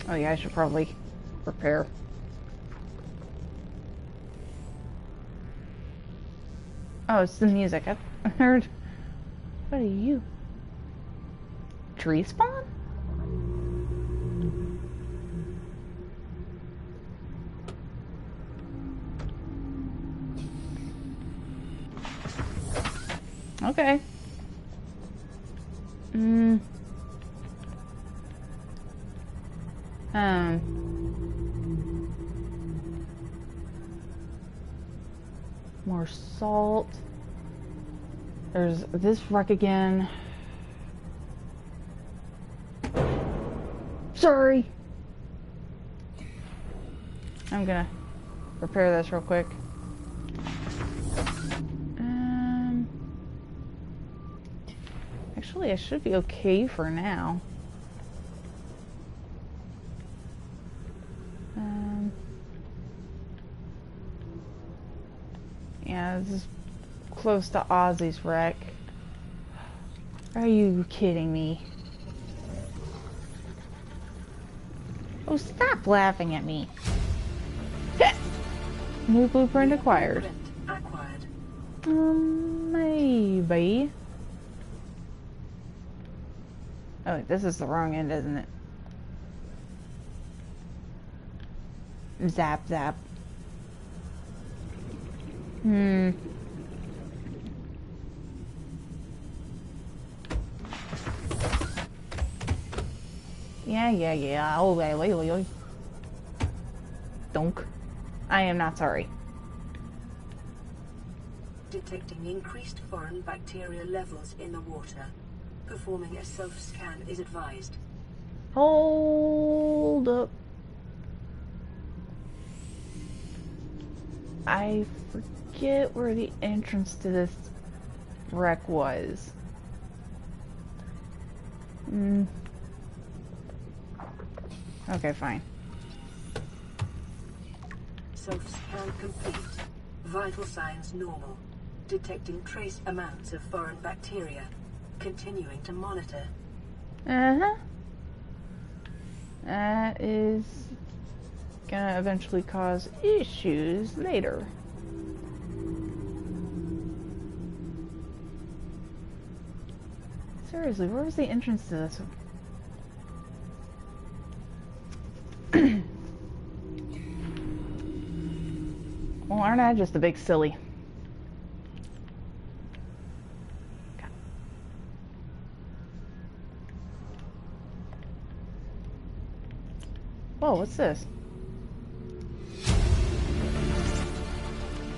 Oh yeah, I should probably prepare. Oh, it's the music. I heard. What are you? Tree spawn? Okay. More salt. There's this wreck again. Sorry. I'm gonna repair this real quick. Actually, I should be okay for now. Yeah, this is close to Ozzy's wreck. Are you kidding me? Oh, stop laughing at me. New blueprint acquired. Maybe. Oh, wait, this is the wrong end, isn't it? Zap, zap. Yeah. Oh, wait. Donk. I am not sorry. Detecting increased foreign bacteria levels in the water. Performing a self-scan is advised. Hold up. I forget where the entrance to this wreck was. Okay, fine. Self-scan complete. Vital signs normal. Detecting trace amounts of foreign bacteria. Continuing to monitor. That is gonna eventually cause issues later. Seriously, where was the entrance to this? Well, aren't I just a big silly? Whoa, what's this?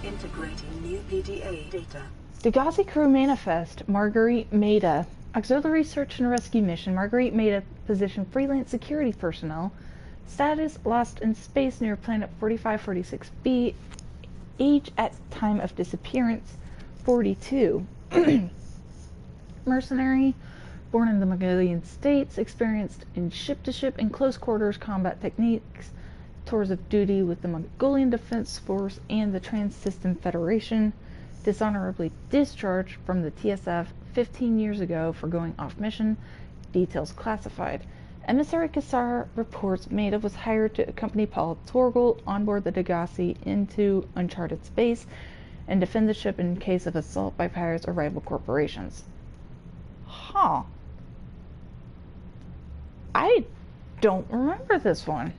Integrating new PDA data. Degassi crew manifest. Marguerite Maida. Auxiliary search and rescue mission. Marguerite Maida position freelance security personnel. Status lost in space near planet 4546b. Age at time of disappearance 42. Mercenary. Born in the Mongolian states, experienced in ship-to-ship and close-quarters combat techniques, tours of duty with the Mongolian Defense Force and the Trans-System Federation, dishonorably discharged from the TSF 15 years ago for going off mission, details classified. Emissary Kassar reports Maida was hired to accompany Paul Torgal on board the Degassi into uncharted space and defend the ship in case of assault by pirates or rival corporations. Huh. I don't remember this one.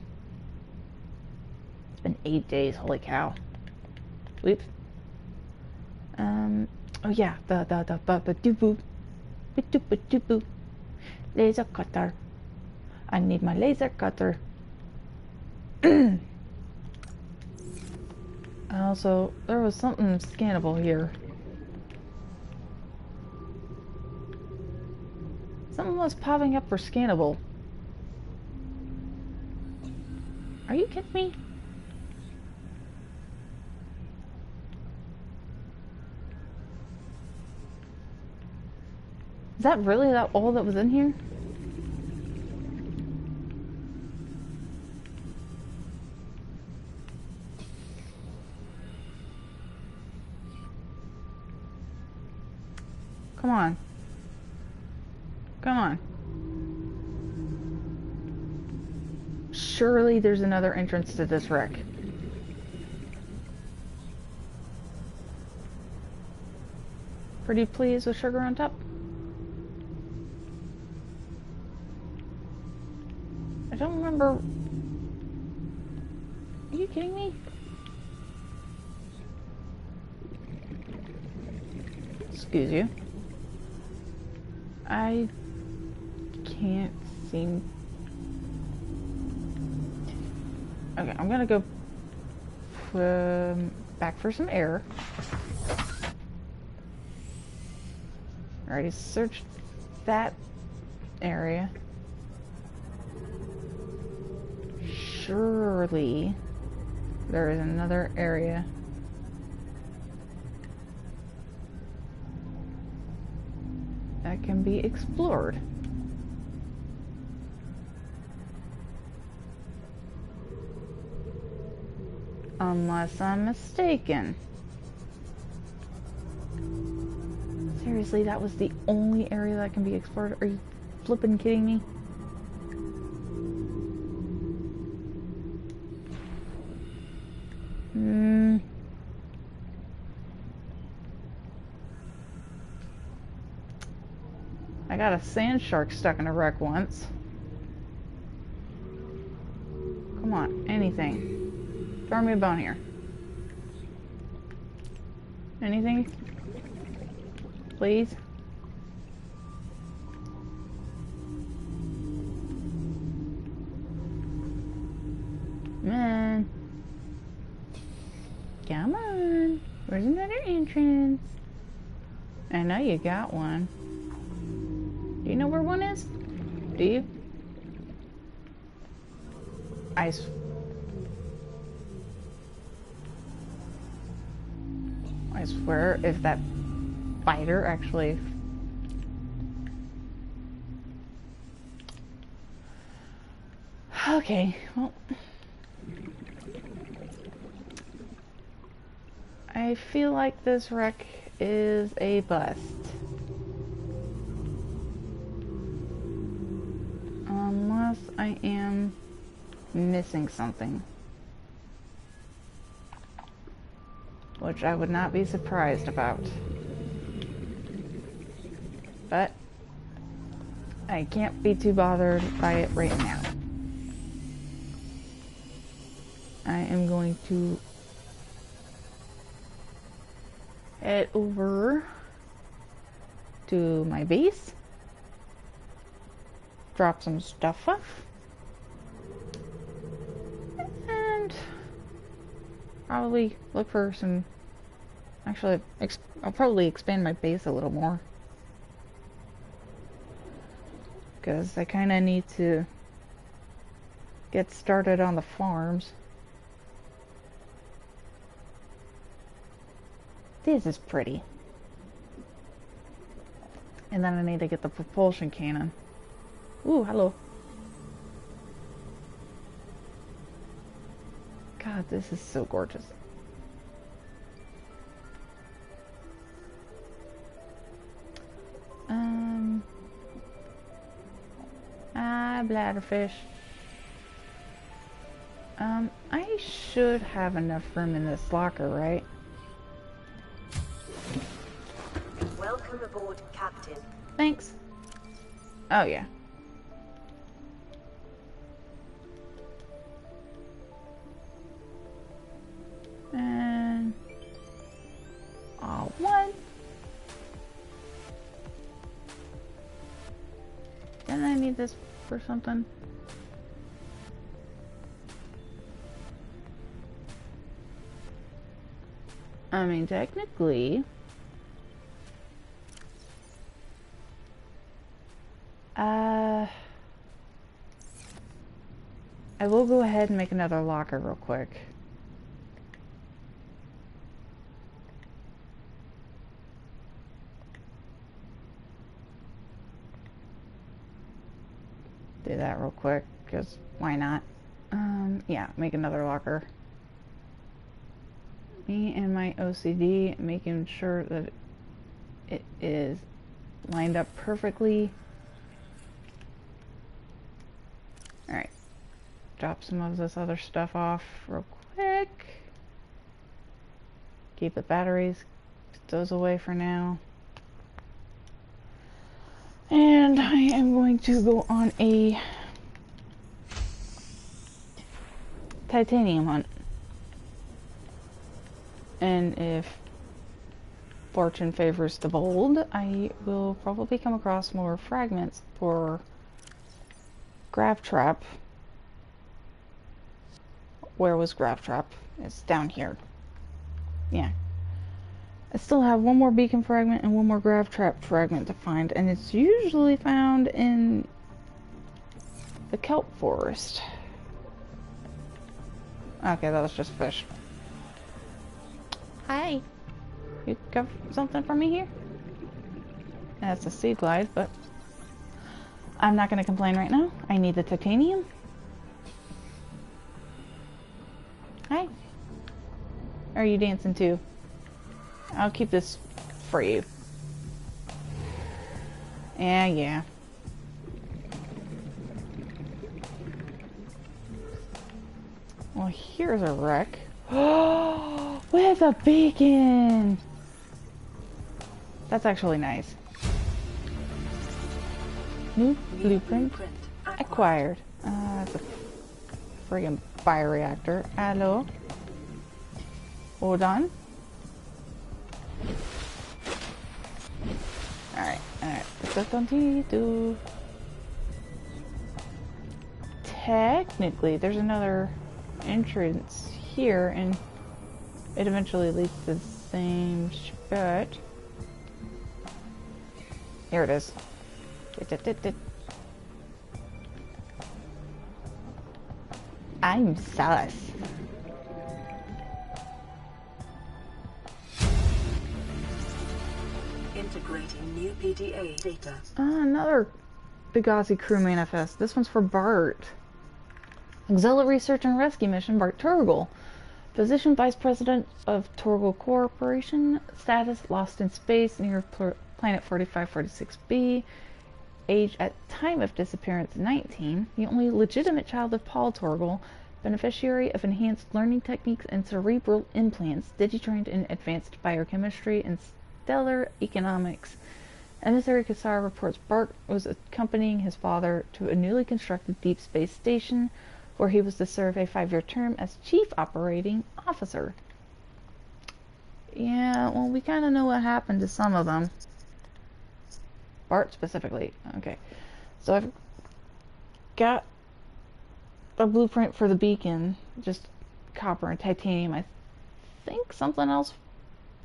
It's been 8 days, holy cow. Whoop. Oh yeah, the doo-boo. Doo-boo. Laser cutter. I need my laser cutter. Also, there was something scannable here. Something was popping up for scannable. Are you kidding me? Is that really all that was in here? Come on. Come on. Surely there's another entrance to this wreck. Pretty pleased with sugar on top? I don't remember. Are you kidding me? Excuse you. I can't seem. Okay, I'm gonna go back for some air. Already searched that area. surely there is another area. That can be explored. Unless I'm mistaken. Seriously, that was the only area that can be explored? Are you flippin' kidding me? I got a sand shark stuck in a wreck once. Come on, anything. Throw me a bone here. Anything? Please? Man. Come on. Where's another entrance? I know you got one. Do you know where one is? Do you? I swear, if that fighter actually... Okay, well... I feel like this wreck is a bust. Unless I am missing something. Which I would not be surprised about. But I can't be too bothered by it right now. I am going to head over to my base, drop some stuff off, and probably look for some... Actually, I'll probably expand my base a little more, because I kind of need to get started on the farms. This is pretty. And then I need to get the propulsion cannon. Ooh, hello. God, this is so gorgeous. Bladderfish. I should have enough room in this locker, right? Welcome aboard, Captain. Thanks. Oh, yeah. And... one. Didn't I need this for something? I mean, technically... I will go ahead and make another locker real quick. Do that real quick, because why not? Yeah, make another locker. Me and my OCD, making sure that it is lined up perfectly. Alright. Drop some of this other stuff off real quick. Keep the batteries, put those away for now. And I am going to go on a titanium hunt. And if fortune favors the bold, I will probably come across more fragments for Grav Trap. Where was Grav Trap? It's down here. Yeah. I still have one more beacon fragment and one more Grav Trap fragment to find, and it's usually found in the kelp forest. Okay, that was just fish. Hi. You got something for me here? That's a sea glide, but I'm not going to complain right now. I need the titanium. Hi. Are you dancing too? I'll keep this for you. Yeah. Well, here's a wreck. Oh, with a beacon! That's actually nice. New blueprint acquired. That's a friggin' bioreactor. Hello? Hold on. Alright. Let's continue to... Technically, there's another entrance here, and it eventually leads to the same spot. Here it is. I'm sus. Integrating new PDA data. Another Benghazi crew manifest. This one's for Bart. Auxiliary Search and Rescue Mission, Bart Turgle. Position Vice President of Torgal Corporation. Status lost in space near planet 4546b. Age at time of disappearance 19. The only legitimate child of Paul Torgal. Beneficiary of enhanced learning techniques and cerebral implants. Digitrained in advanced biochemistry and stellar economics. Emissary Kassar reports Bart was accompanying his father to a newly constructed deep space station where he was to serve a 5-year term as Chief Operating Officer. Yeah, well, we kind of know what happened to some of them. Bart specifically. Okay. So I've got a blueprint for the beacon. Just copper and titanium. I think something else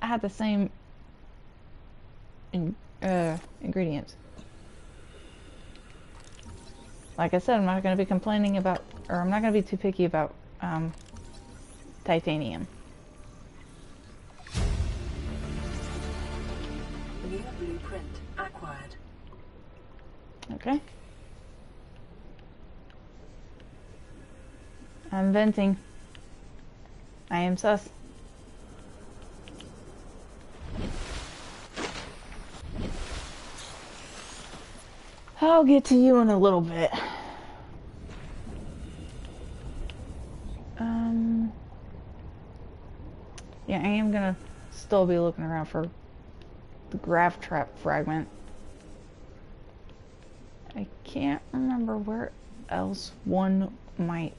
had the same ingredients. Like I said, I'm not going to be complaining about, or I'm not going to be too picky about titanium. New blueprint acquired. Okay. I'm venting. I am sus. I'll get to you in a little bit. Yeah, I am gonna still be looking around for the grav trap fragment. I can't remember where else one might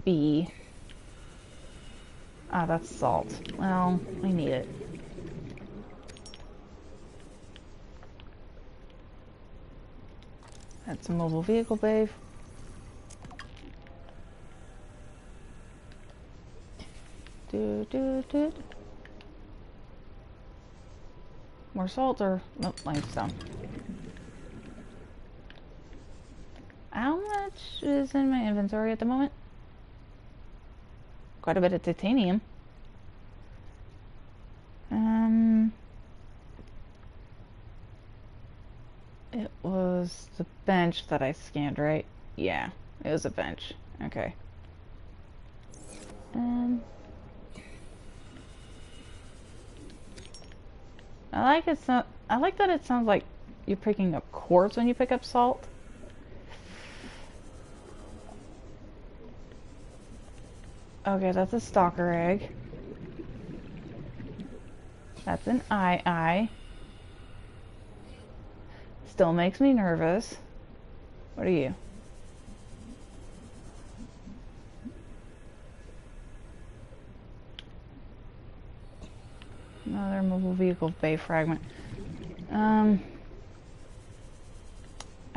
be. Ah, that's salt. Well, I need it. That's a mobile vehicle bay. More salt or nope, limestone. How much is in my inventory at the moment? Quite a bit of titanium. It was the bench that I scanned, right? Yeah, it was a bench. Okay. I like that it sounds like you're picking up quartz when you pick up salt. Okay, that's a stalker egg. That's an eye. Still makes me nervous. What are you? Another mobile vehicle bay fragment. I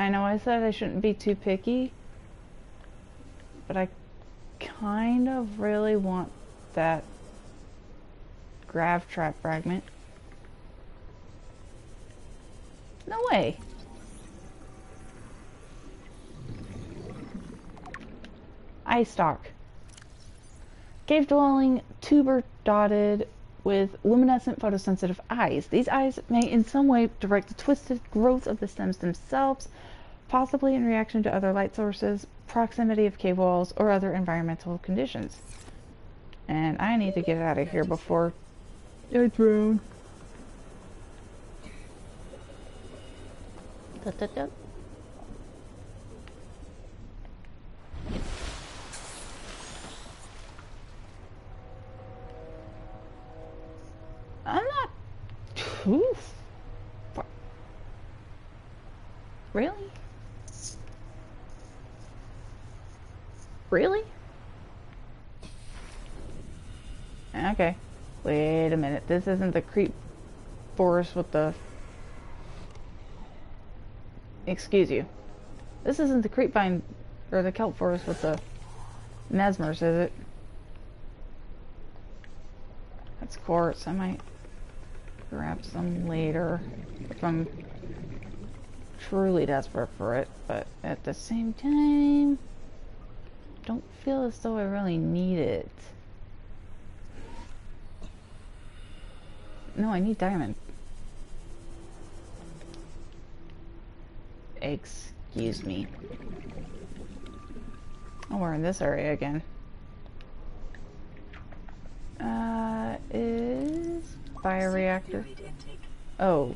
know I said I shouldn't be too picky, but I kind of really want that grav trap fragment. No way. Eye stalk. Cave dwelling tuber dotted with luminescent photosensitive eyes. These eyes may in some way direct the twisted growth of the stems themselves, possibly in reaction to other light sources, proximity of cave walls, or other environmental conditions. And I need to get out of here before I drown. I'm not too far. Really? Really? Okay. Wait a minute. This isn't the creep forest with the... Excuse you. This isn't the creepvine or the kelp forest with the mesmers, is it? That's quartz. I might grab some later if I'm truly desperate for it, but at the same time, don't feel as though I really need it. No, I need diamond. Excuse me. Oh, we're in this area again. Is bioreactor. Oh.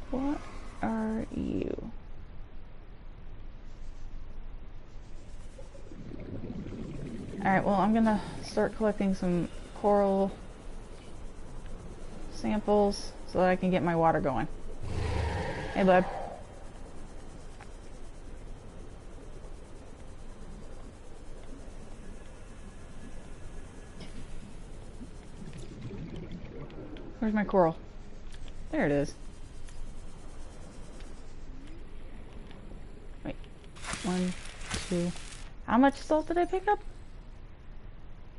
What are you? Alright, well, I'm gonna start collecting some coral samples so that I can get my water going. Hey, bud. Where's my coral? There it is. Wait. 1, 2. How much salt did I pick up?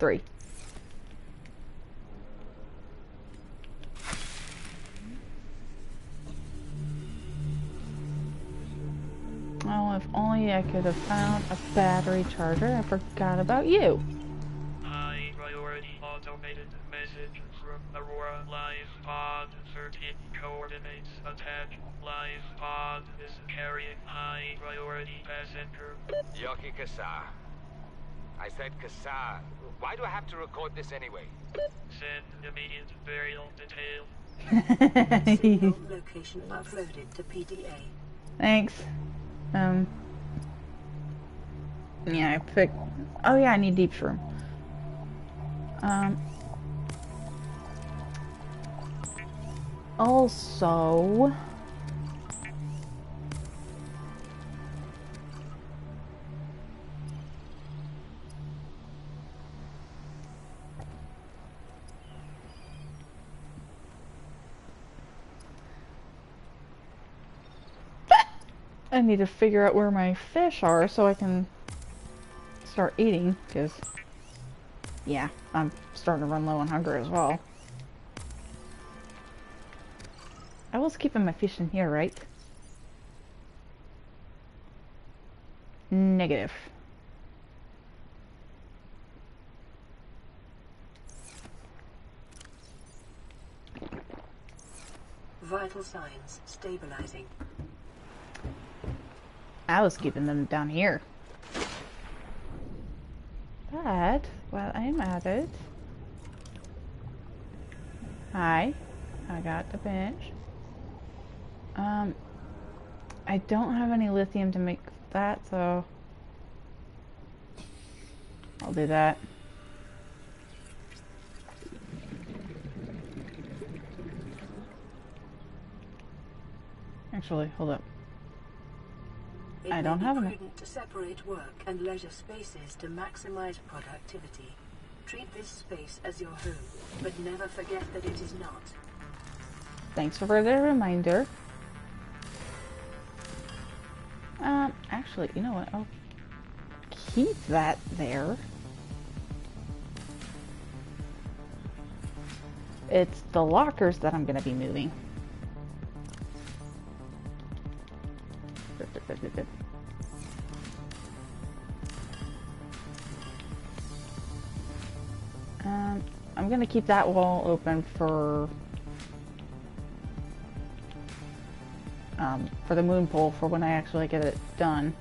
3. Oh, if only I could have found a battery charger. I forgot about you. High priority automated message from Aurora Live Pod 13 coordinates attached. Live Pod is carrying high priority passenger. Yoki Kasa. I said Kasa. Why do I have to record this anyway? Send immediate burial detail. Signal location uploaded to PDA. Thanks. Yeah, I picked... Oh yeah, I need deep shroom. Also... I need to figure out where my fish are so I can start eating, because, yeah, I'm starting to run low on hunger as well. I was keeping my fish in here, right? Negative. Vital signs stabilizing. I was keeping them down here. But, while I'm at it... Hi. I got the bench. I don't have any lithium to make that, so... I'll do that. Actually, hold up. I don't have enough. It may be prudent to separate work and leisure spaces to maximize productivity. Treat this space as your home, but never forget that it is not. Thanks for the reminder. Actually, you know what? I'll keep that there. It's the lockers that I'm going to be moving. I'm gonna keep that wall open for the moon pool for when I actually get it done,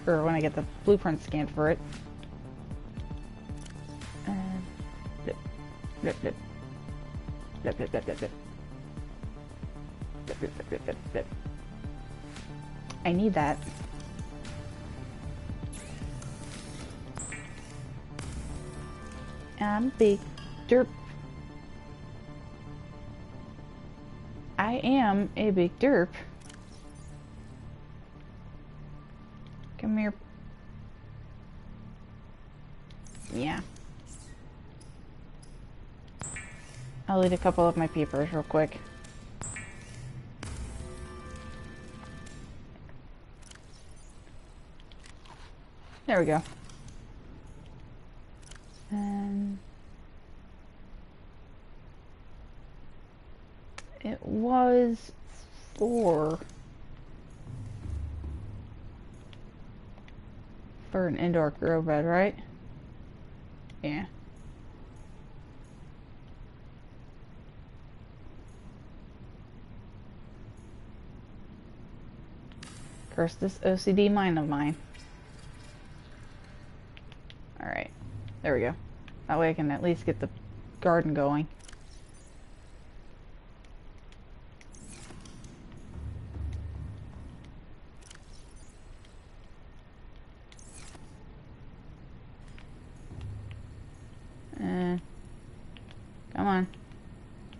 or when I get the blueprint scanned for it. And blip, blip, blip, blip, blip, blip, blip, blip. Blip, blip, blip, blip, blip, blip. I need that. I'm big derp. I am a big derp. Come here. Yeah. I'll eat a couple of my papers real quick. There we go. And it was 4 for an indoor grow bed, right? Yeah. Curse this OCD mind of mine. Alright, there we go. That way I can at least get the garden going. Come on.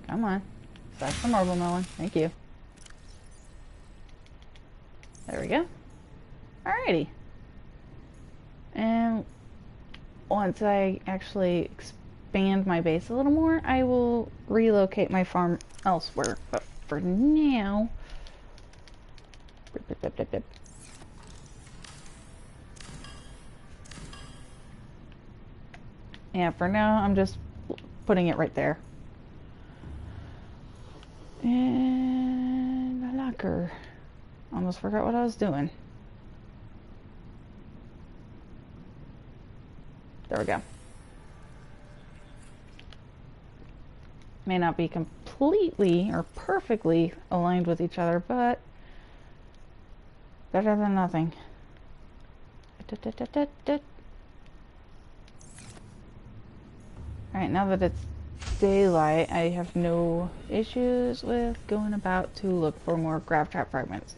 Come on. Start some marble melon. Thank you. There we go. Alrighty. And once I actually expand my base a little more, I will relocate my farm elsewhere. But for now... Yeah, for now, I'm just putting it right there. And a locker. Almost forgot what I was doing. There we go. May not be completely or perfectly aligned with each other, but better than nothing. Alright, now that it's daylight, I have no issues with going about to look for more grav trap fragments.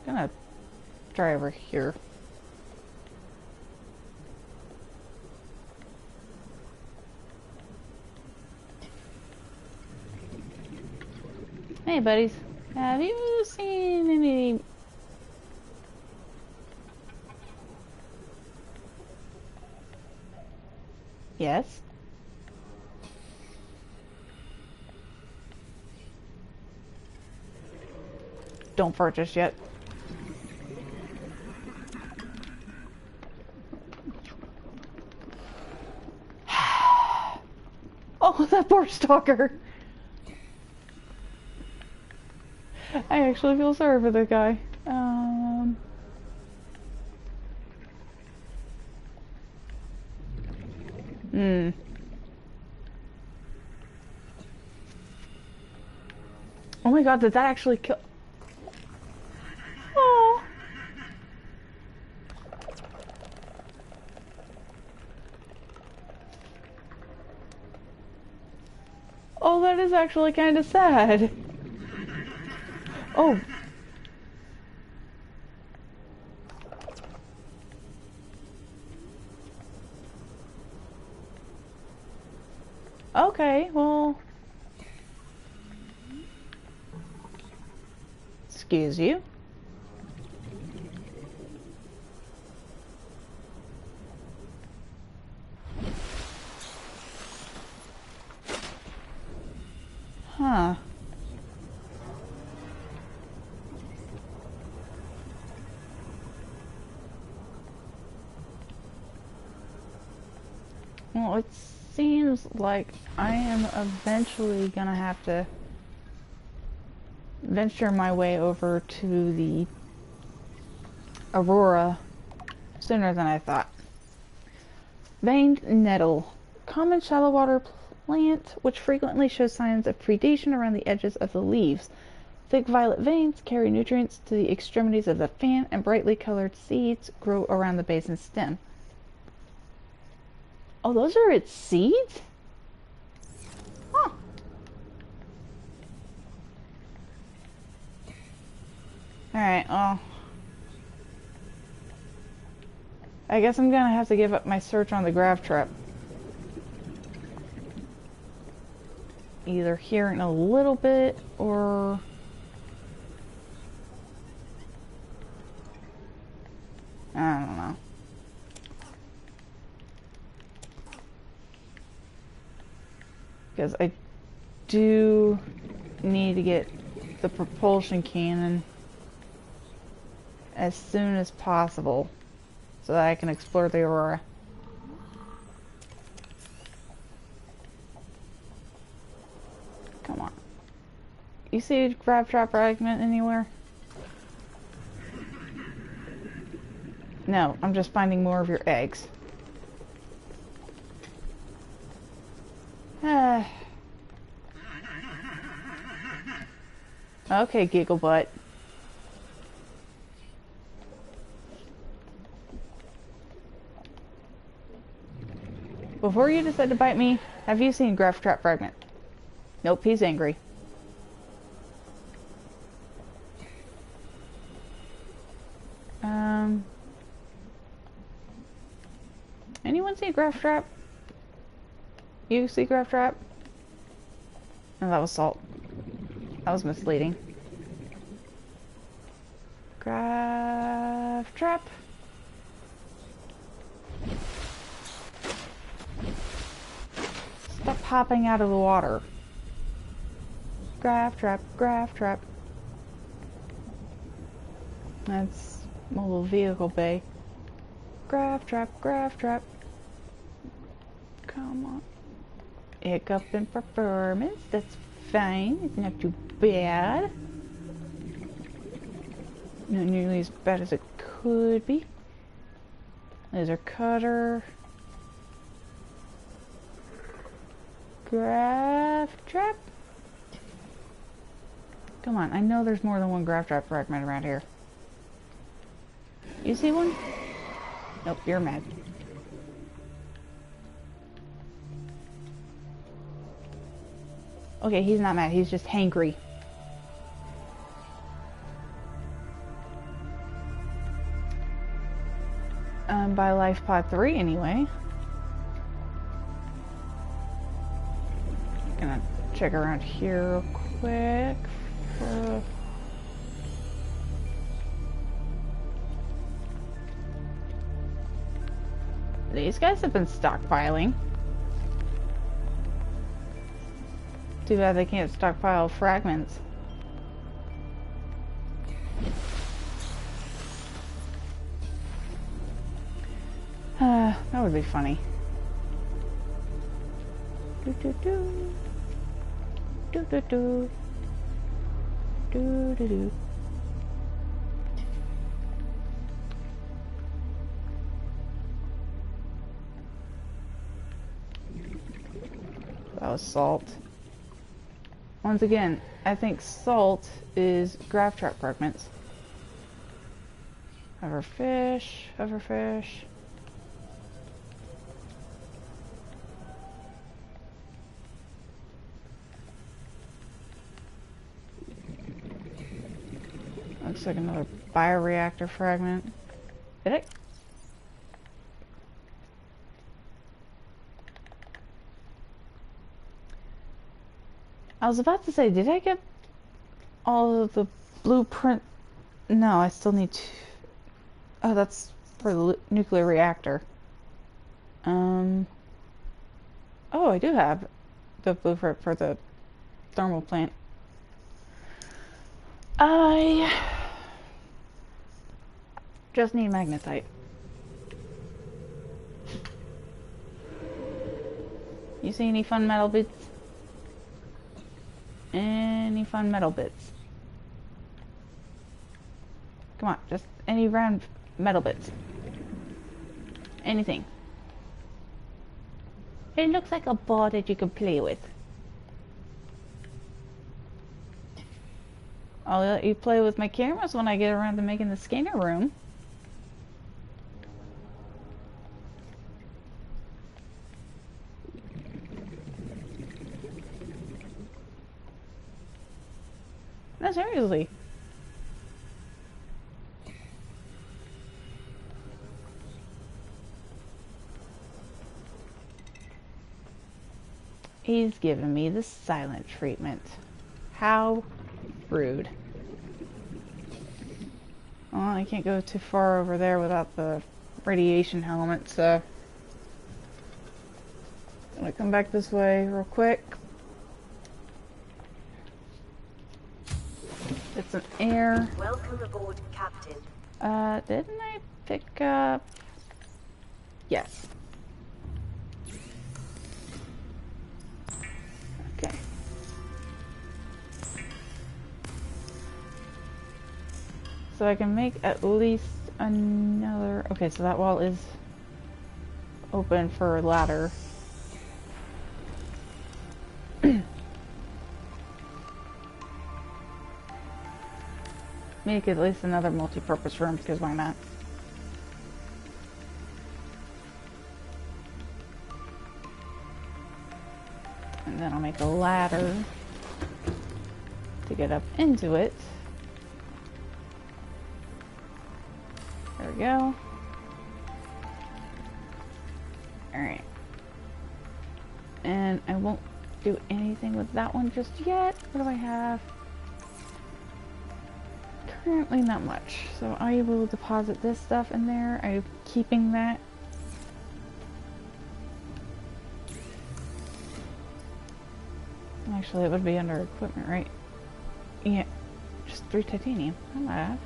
I'm gonna try over here. Hey buddies, have you seen any... Yes? Don't fart just yet. Oh, that poor stalker. I actually feel sorry for the guy. Oh my god, did that actually kill? Oh. Oh, that is actually kind of sad. Oh. Okay, well. Excuse you. Huh. Well, it seems like I am eventually gonna have to venture my way over to the Aurora sooner than I thought. Veined nettle. Common shallow water plant which frequently shows signs of predation around the edges of the leaves. Thick violet veins carry nutrients to the extremities of the fan, and brightly colored seeds grow around the base and stem. Oh, those are its seeds? Huh. Alright, well, I guess I'm gonna have to give up my search on the grav trap. Either here in a little bit, or... I don't know. Because I do need to get the propulsion cannon as soon as possible so that I can explore the Aurora. Come on. You see a grab trap fragment anywhere? No, I'm just finding more of your eggs. Okay, giggle butt. Before you decide to bite me, have you seen Graph Trap Fragment? Nope, he's angry. Anyone see Graph Trap? You see Graph Trap? No, that was salt. That was misleading. Graph Trap. Stop popping out of the water. Graph Trap, Graph Trap. That's mobile vehicle bay. Graph Trap, Graph Trap. Come on. Hiccup in performance. That's fine. It's not too bad. Not nearly as bad as it could be. Laser cutter. Graph trap. Come on, I know there's more than one graph trap fragment around here. You see one? Nope, you're mad. Okay, he's not mad, he's just hangry. By life pod 3 anyway. Gonna check around here real quick. These guys have been stockpiling. Too bad they can't stockpile fragments. That would be funny. Do do do. Do do do. Do do do. That was salt. Once again, I think salt is graph trap fragments. Hoverfish, hoverfish. Looks like another bioreactor fragment. Did it? I was about to say, did I get all of the blueprint? No, I still need to. Oh, that's for the nuclear reactor. Oh, I do have the blueprint for the thermal plant. I just need magnetite. You see any fun metal bits? Any fun metal bits? Come on, just any round metal bits. Anything. It looks like a ball that you can play with. I'll let you play with my cameras when I get around to making the scanner room. No, seriously. He's giving me the silent treatment. How rude. Well, I can't go too far over there without the radiation helmet, so I'm gonna come back this way real quick. Get some air. Welcome aboard, Captain. Didn't I pick up? Yes. Okay. So I can make at least another... Okay, so that wall is open for a ladder. Make at least another multi-purpose room, because why not? And then I'll make a ladder to get up into it. There we go. Alright. And I won't do anything with that one just yet. What do I have? Currently not much. So I will deposit this stuff in there. I'm keeping that. Actually, it would be under equipment, right? Yeah. Just 3 titanium. Not bad.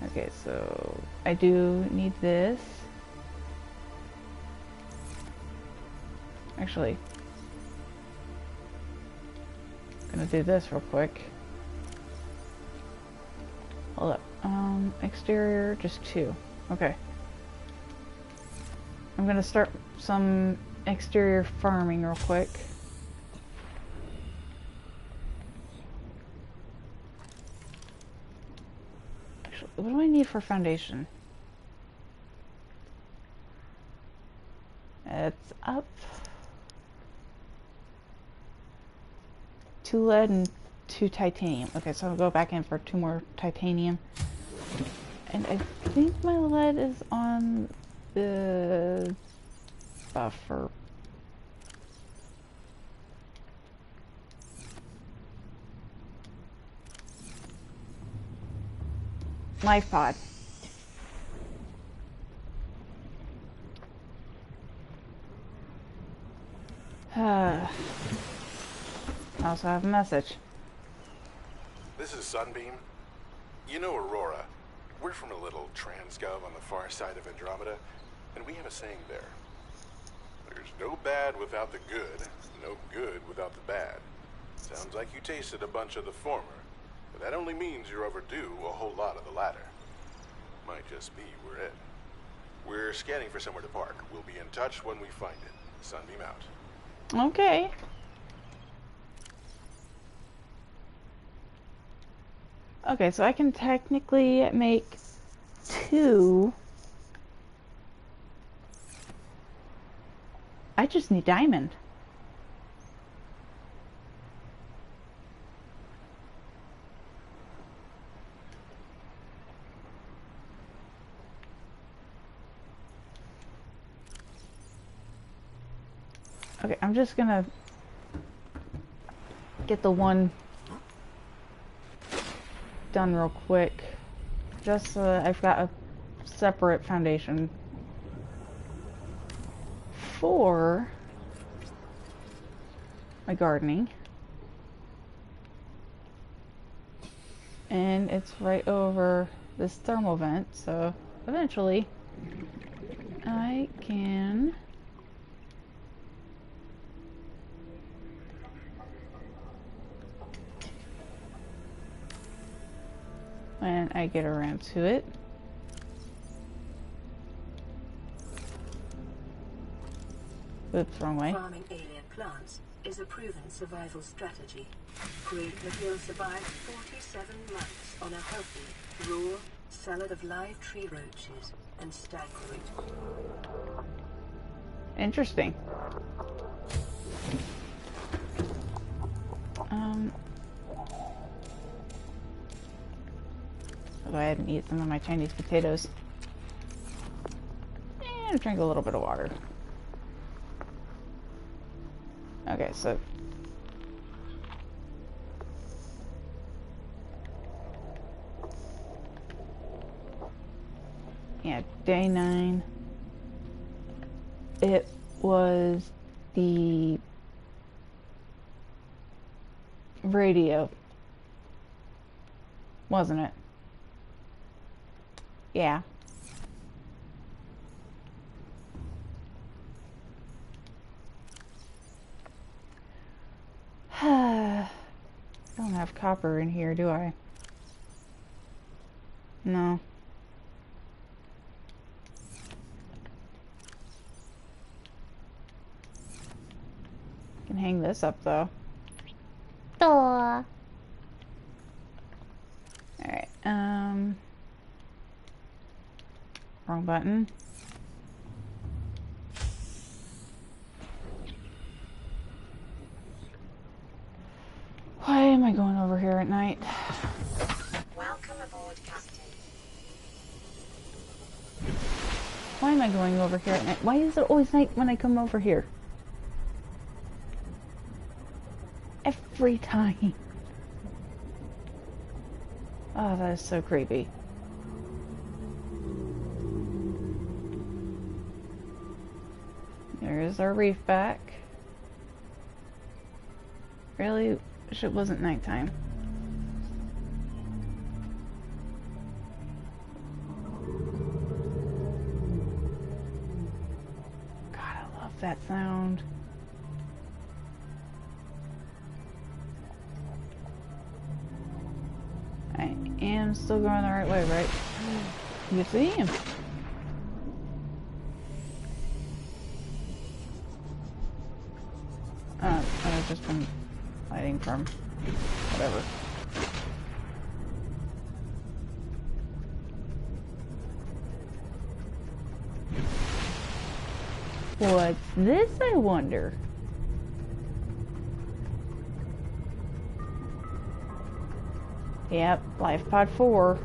Okay, so I do need this. Actually, I'm gonna do this real quick. Hold up. Exterior, just 2. Okay. I'm gonna start some exterior farming real quick. Actually, what do I need for foundation? It's up. 2 lead and 2 titanium. Okay, so I'll go back in for 2 more titanium. And I think my lead is on the buffer. Life pod. I also have a message. This is Sunbeam. You know Aurora. We're from a little transgov on the far side of Andromeda, and we have a saying there. There's no bad without the good, no good without the bad. Sounds like you tasted a bunch of the former, but that only means you're overdue a whole lot of the latter. Might just be we're it. We're scanning for somewhere to park. We'll be in touch when we find it. Sunbeam out. Okay. Okay, so I can technically make 2. I just need diamond. Okay, I'm just gonna get the one done real quick, just so that I've got a separate foundation for my gardening. And it's right over this thermal vent, so eventually I can when I get around to it. Oops, wrong way. Farming alien plants is a proven survival strategy. Grape that will survive 47 months on a healthy, raw salad of live tree roaches and stagfruit. Interesting. I'll go ahead and eat some of my Chinese potatoes. And drink a little bit of water. Okay, so yeah, day 9. It was the radio, wasn't it? Yeah. I don't have copper in here, do I? No. Can hang this up though. Alright, wrong button. Why am I going over here at night? Welcome aboard, Captain. Why am I going over here at night? Why is it always night when I come over here? Every time. Oh, that is so creepy. There's our reef back. Really wish it wasn't nighttime. God, I love that sound. I am still going the right way, right? You see him. I've just been hiding from whatever. What's this, I wonder? Yep, Life Pod 4.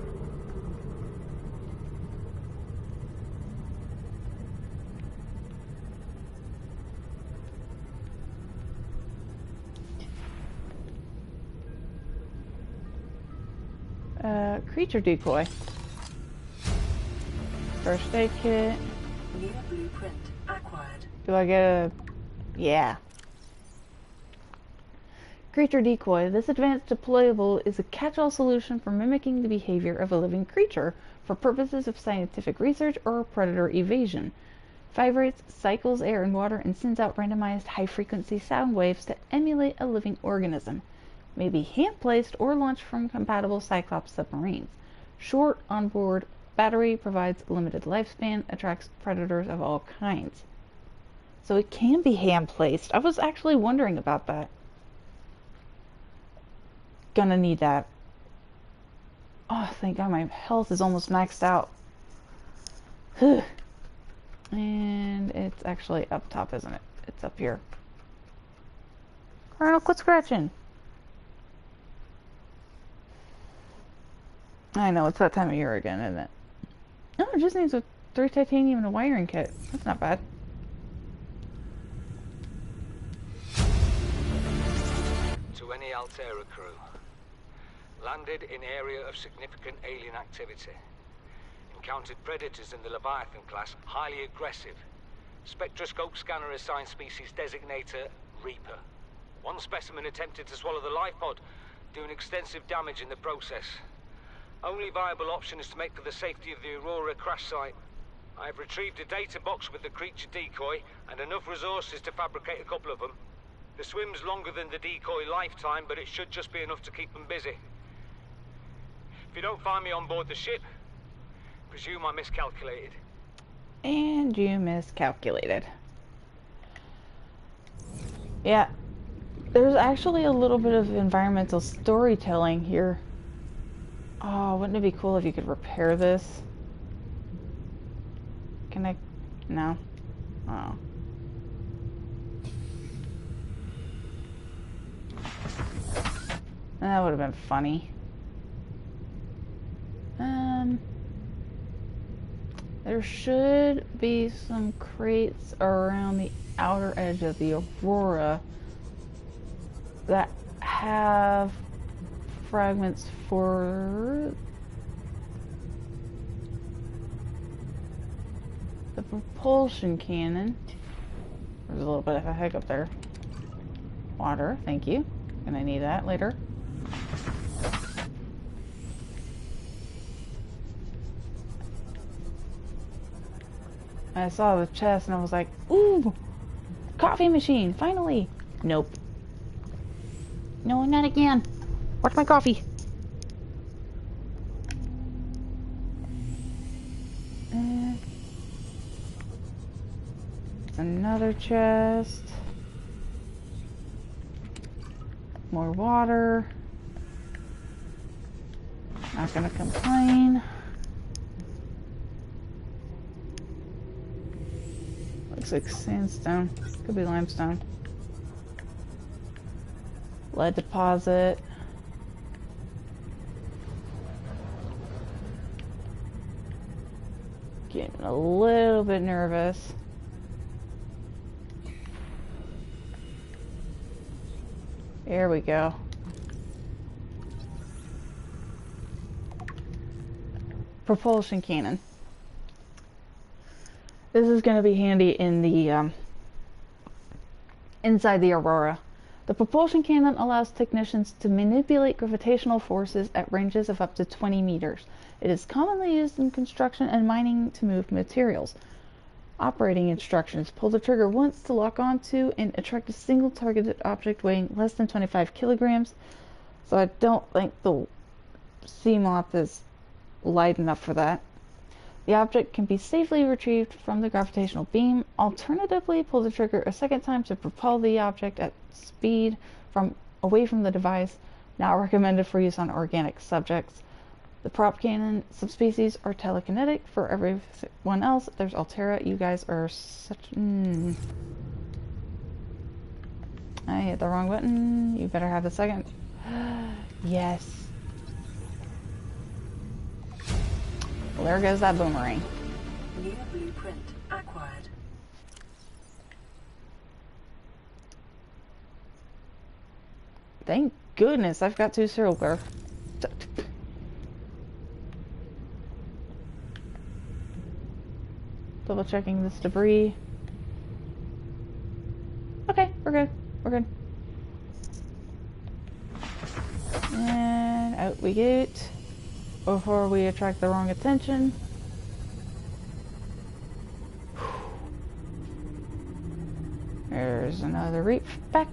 Creature decoy. First aid kit. New blueprint acquired. Do I get a... Yeah. Creature decoy. This advanced deployable is a catch-all solution for mimicking the behavior of a living creature for purposes of scientific research or predator evasion. Vibrates, cycles air and water, and sends out randomized high-frequency sound waves to emulate a living organism. May be hand-placed or launched from compatible Cyclops submarines. Short onboard battery provides limited lifespan, attracts predators of all kinds. So it can be hand-placed. I was actually wondering about that. Gonna need that. Oh, thank God my health is almost maxed out. And it's actually up top, isn't it? It's up here. Colonel, quit scratching. I know, it's that time of year again, isn't it? Oh, it just needs a 3 titanium and a wiring kit. That's not bad. To any Altera crew. Landed in area of significant alien activity. Encountered predators in the Leviathan class, highly aggressive. Spectroscope scanner assigned species designator Reaper. One specimen attempted to swallow the life pod, doing extensive damage in the process. Only viable option is to make for the safety of the Aurora crash site. I have retrieved a data box with the creature decoy and enough resources to fabricate a couple of them. The swim's longer than the decoy lifetime, but it should just be enough to keep them busy. If you don't find me on board the ship, presume I miscalculated. And you miscalculated. Yeah, there's actually a little bit of environmental storytelling here. Oh, wouldn't it be cool if you could repair this? Can I? No. Oh. That would have been funny. There should be some crates around the outer edge of the Aurora that have fragments for the propulsion cannon. There's a little bit of a hiccup there. Water, thank you. Gonna need that later. I saw the chest and I was like, ooh, coffee machine, finally. Nope. No, not again. Where's my coffee? Another chest. More water. Not gonna complain. Looks like sandstone. Could be limestone. Lead deposit. Getting a little bit nervous. There we go. Propulsion cannon. This is going to be handy in the inside the Aurora. The propulsion cannon allows technicians to manipulate gravitational forces at ranges of up to 20 meters. It is commonly used in construction and mining to move materials. Operating instructions. Pull the trigger once to lock onto and attract a single targeted object weighing less than 25 kilograms. So I don't think the CMOP is light enough for that. The object can be safely retrieved from the gravitational beam. Alternatively, pull the trigger a second time to propel the object at speed away from the device. Not recommended for use on organic subjects. The prop cannon subspecies are telekinetic. For everyone else, there's Altera. You guys are such... I hit the wrong button. You better have a second. Yes. Well, there goes that boomerang. New blueprint acquired. Thank goodness I've got 2 serial clear. Double checking this debris. Okay, we're good. We're good. And out we get before we attract the wrong attention. There's another reef back.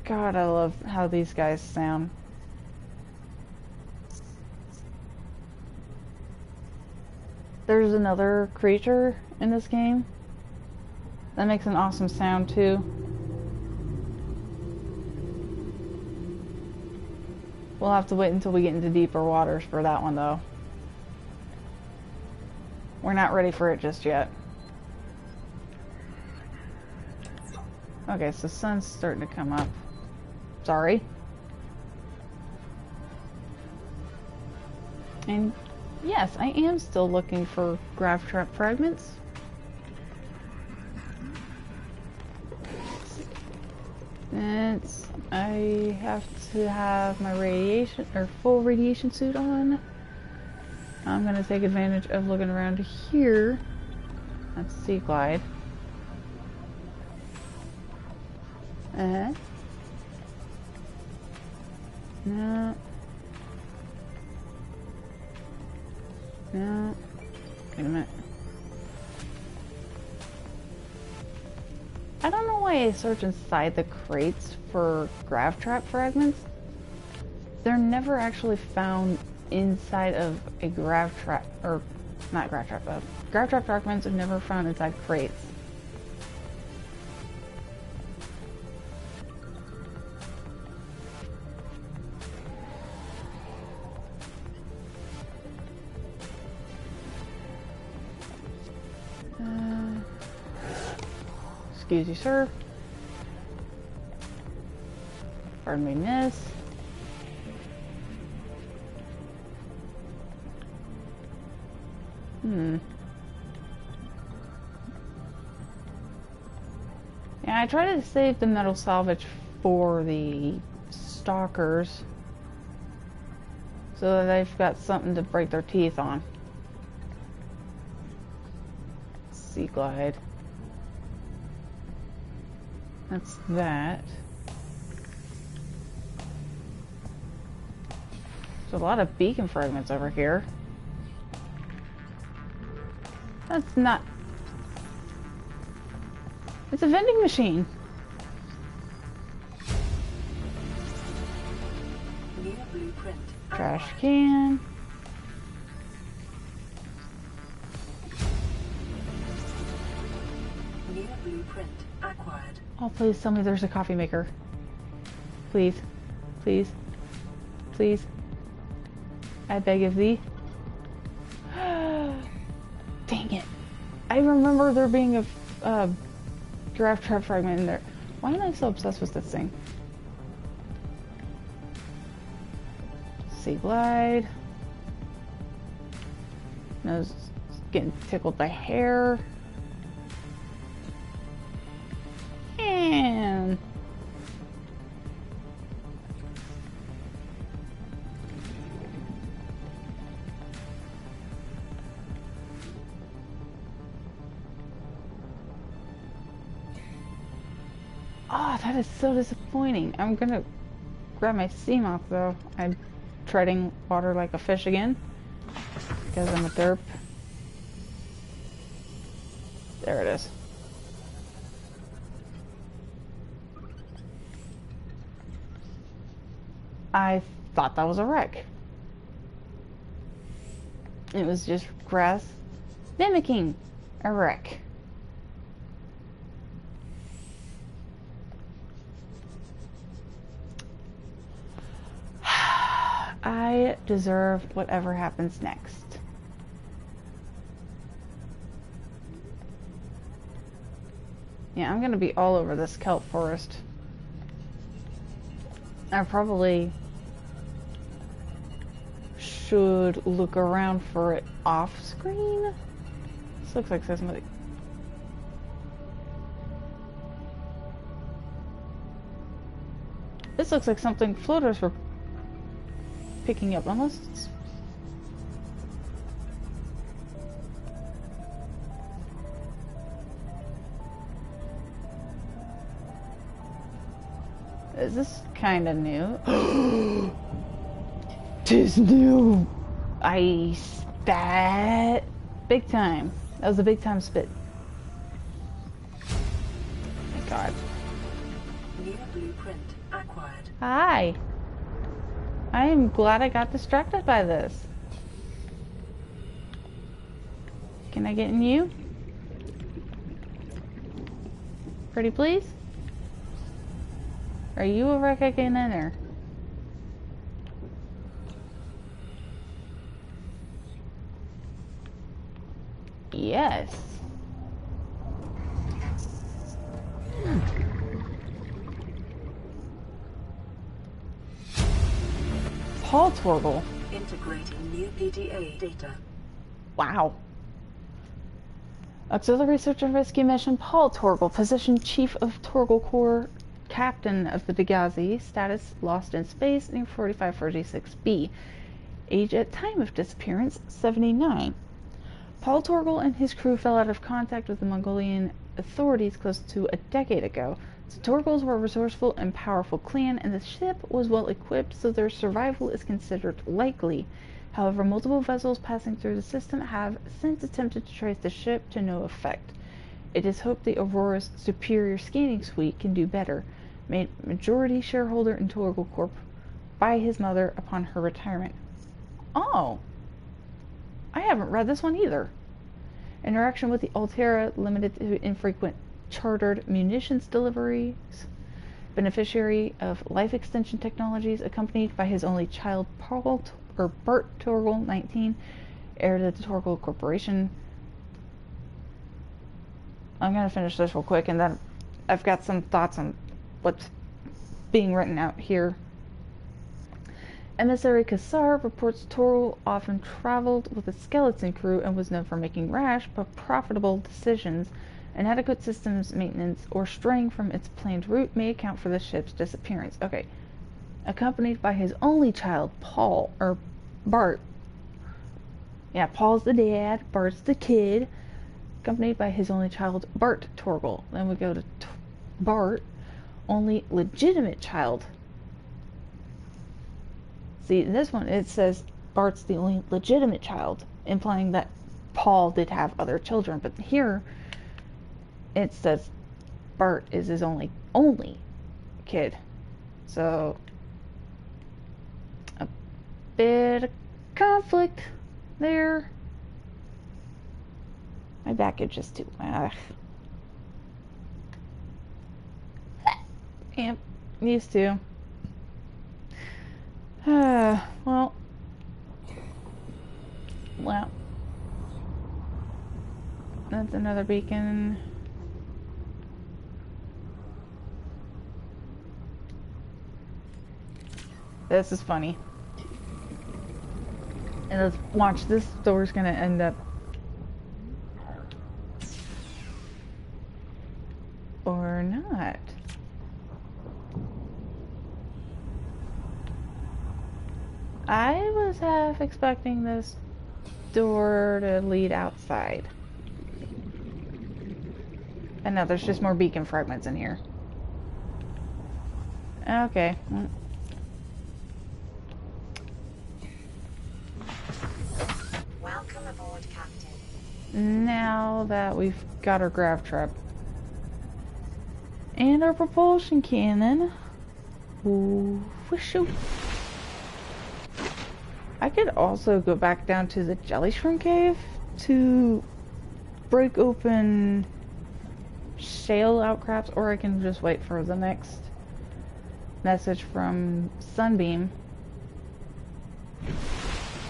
God, I love how these guys sound. There's another creature in this game that makes an awesome sound too. We'll have to wait until we get into deeper waters for that one though. We're not ready for it just yet. Okay, so sun's starting to come up. Sorry. And yes, I am still looking for grav trap fragments. And I have to have my radiation or full radiation suit on. I'm gonna take advantage of looking around here. That's Sea Glide. No. No. Wait a minute. I don't know way I search inside the crates for grav trap fragments, they're never actually found inside of a grav trap, or not grav trap, but grav trap fragments are never found inside crates. Excuse you, sir. Pardon me, miss. Yeah, I try to save the metal salvage for the stalkers so that they've got something to break their teeth on. Sea glide. That's that. There's a lot of beacon fragments over here. That's not... It's a vending machine. New blueprint. Trash can. New blueprint acquired. Oh, please tell me there's a coffee maker. Please. Please. Please. I beg of thee. Dang it. I remember there being a grav trap fragment in there. Why am I so obsessed with this thing? Sea glide. Nose getting tickled by hair. And oh, that is so disappointing. I'm gonna grab my sea moth though. I'm treading water like a fish again because I'm a derp. There it is. I thought that was a wreck. It was just grass mimicking a wreck. I deserve whatever happens next. Yeah, I'm gonna be all over this kelp forest. I probably should look around for it off screen. This looks like somebody. This looks like something floaters were picking up, unless it's... Is this kind of new? Tis new! Ice that big time. That was a big time spit. My God. New blueprint acquired. Hi. I am glad I got distracted by this. Can I get in you? Pretty please? Are you a wreck I can enter? Yes. Paul Torgal. Integrating new PDA data. Wow. Auxiliary Search and Rescue Mission Paul Torgal, position Chief of Torgal Corps, Captain of the Deghazi, status lost in space near 4546B. Age at time of disappearance 79. Paul Torgal and his crew fell out of contact with the Mongolian authorities close to a decade ago. The Torgals were a resourceful and powerful clan, and the ship was well equipped, so their survival is considered likely. However, multiple vessels passing through the system have since attempted to trace the ship to no effect. It is hoped the Aurora's superior scanning suite can do better. Made majority shareholder in Torgal Corp by his mother upon her retirement. Oh, I haven't read this one either. Interaction with the Altera limited to infrequent chartered munitions deliveries. Beneficiary of life extension technologies, accompanied by his only child, Bert Torgal, 19, heir to the Torgal Corporation. I'm going to finish this real quick, and then I've got some thoughts on what's being written out here. Emissary Kassar reports Torgal often traveled with a skeleton crew and was known for making rash but profitable decisions. Inadequate systems maintenance or straying from its planned route may account for the ship's disappearance. Okay. Accompanied by his only child, Bart. Yeah, Paul's the dad, Bart's the kid. Accompanied by his only child, Bart Torgal. Then we go to Bart, only legitimate child. See, in this one it says Bart's the only legitimate child, implying that Paul did have other children. But here it says Bart is his only kid. So a bit of conflict there. My back itches too. Yep, used to. Well, that's another beacon. This is funny. And let's watch, this door's gonna end up, or not. I was half expecting this door to lead outside. And no, there's just more beacon fragments in here. Okay. Welcome aboard, Captain. Now that we've got our grav trap and our propulsion cannon, ooh, whooshoo. I could also go back down to the jelly shroom cave to break open shale outcrops, or I can just wait for the next message from Sunbeam.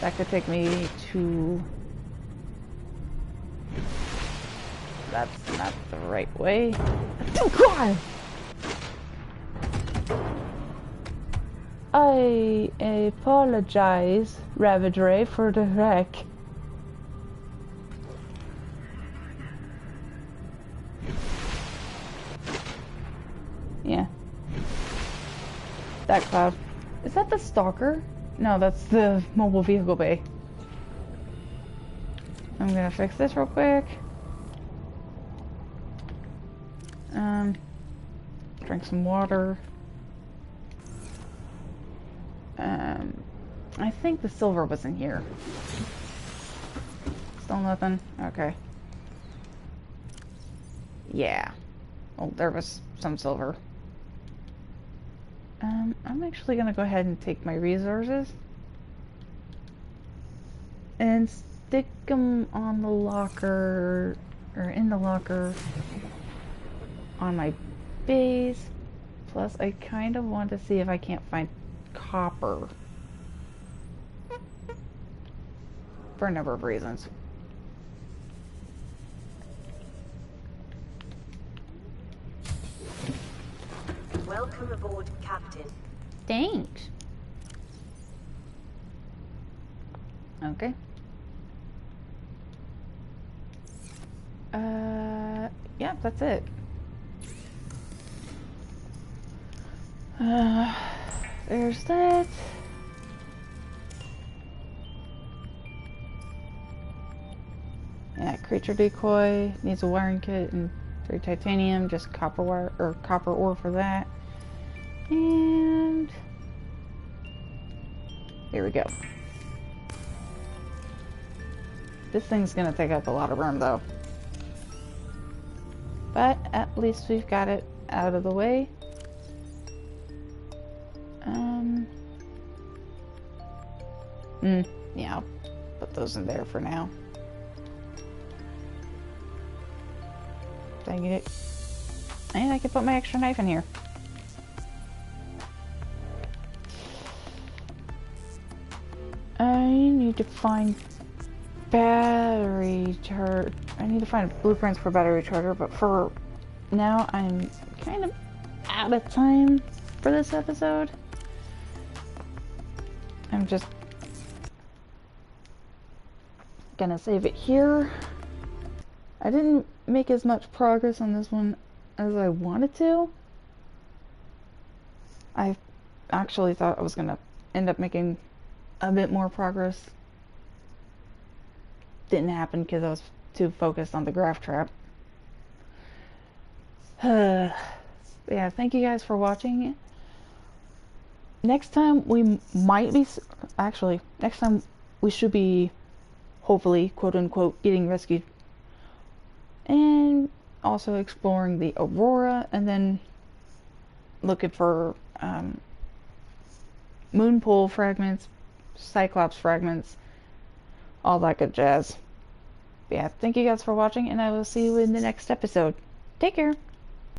That could take me to... That's not the right way. Oh God! I apologize, Ravager, for the wreck. Yeah. That cloud. Is that the stalker? No, that's the mobile vehicle bay. I'm gonna fix this real quick. Drink some water. I think the silver was in here. Still nothing? Okay. Yeah. Oh, there was some silver. I'm actually gonna go ahead and take my resources and stick them on the locker, or in the locker on my base. Plus, I kind of want to see if I can't find copper for a number of reasons. Welcome aboard, Captain. Thanks. Okay. Yeah, that's it. There's that. Yeah, creature decoy needs a wiring kit and 3 titanium, just copper wire or copper ore for that. And here we go. This thing's gonna take up a lot of room though. But at least we've got it out of the way. Yeah, I'll put those in there for now. Dang it. And I can put my extra knife in here. I need to find battery charge. I need to find blueprints for battery charger, but for now I'm kind of out of time for this episode. I'm just gonna save it here. I didn't make as much progress on this one as I wanted to. I actually thought I was gonna end up making a bit more progress. Didn't happen because I was too focused on the graph trap. Yeah, thank you guys for watching. Next time we might be, actually, next time we should be, hopefully, quote unquote, getting rescued. And also exploring the Aurora, and then looking for moon pool fragments, Cyclops fragments, all that good jazz. But yeah, thank you guys for watching, and I will see you in the next episode. Take care!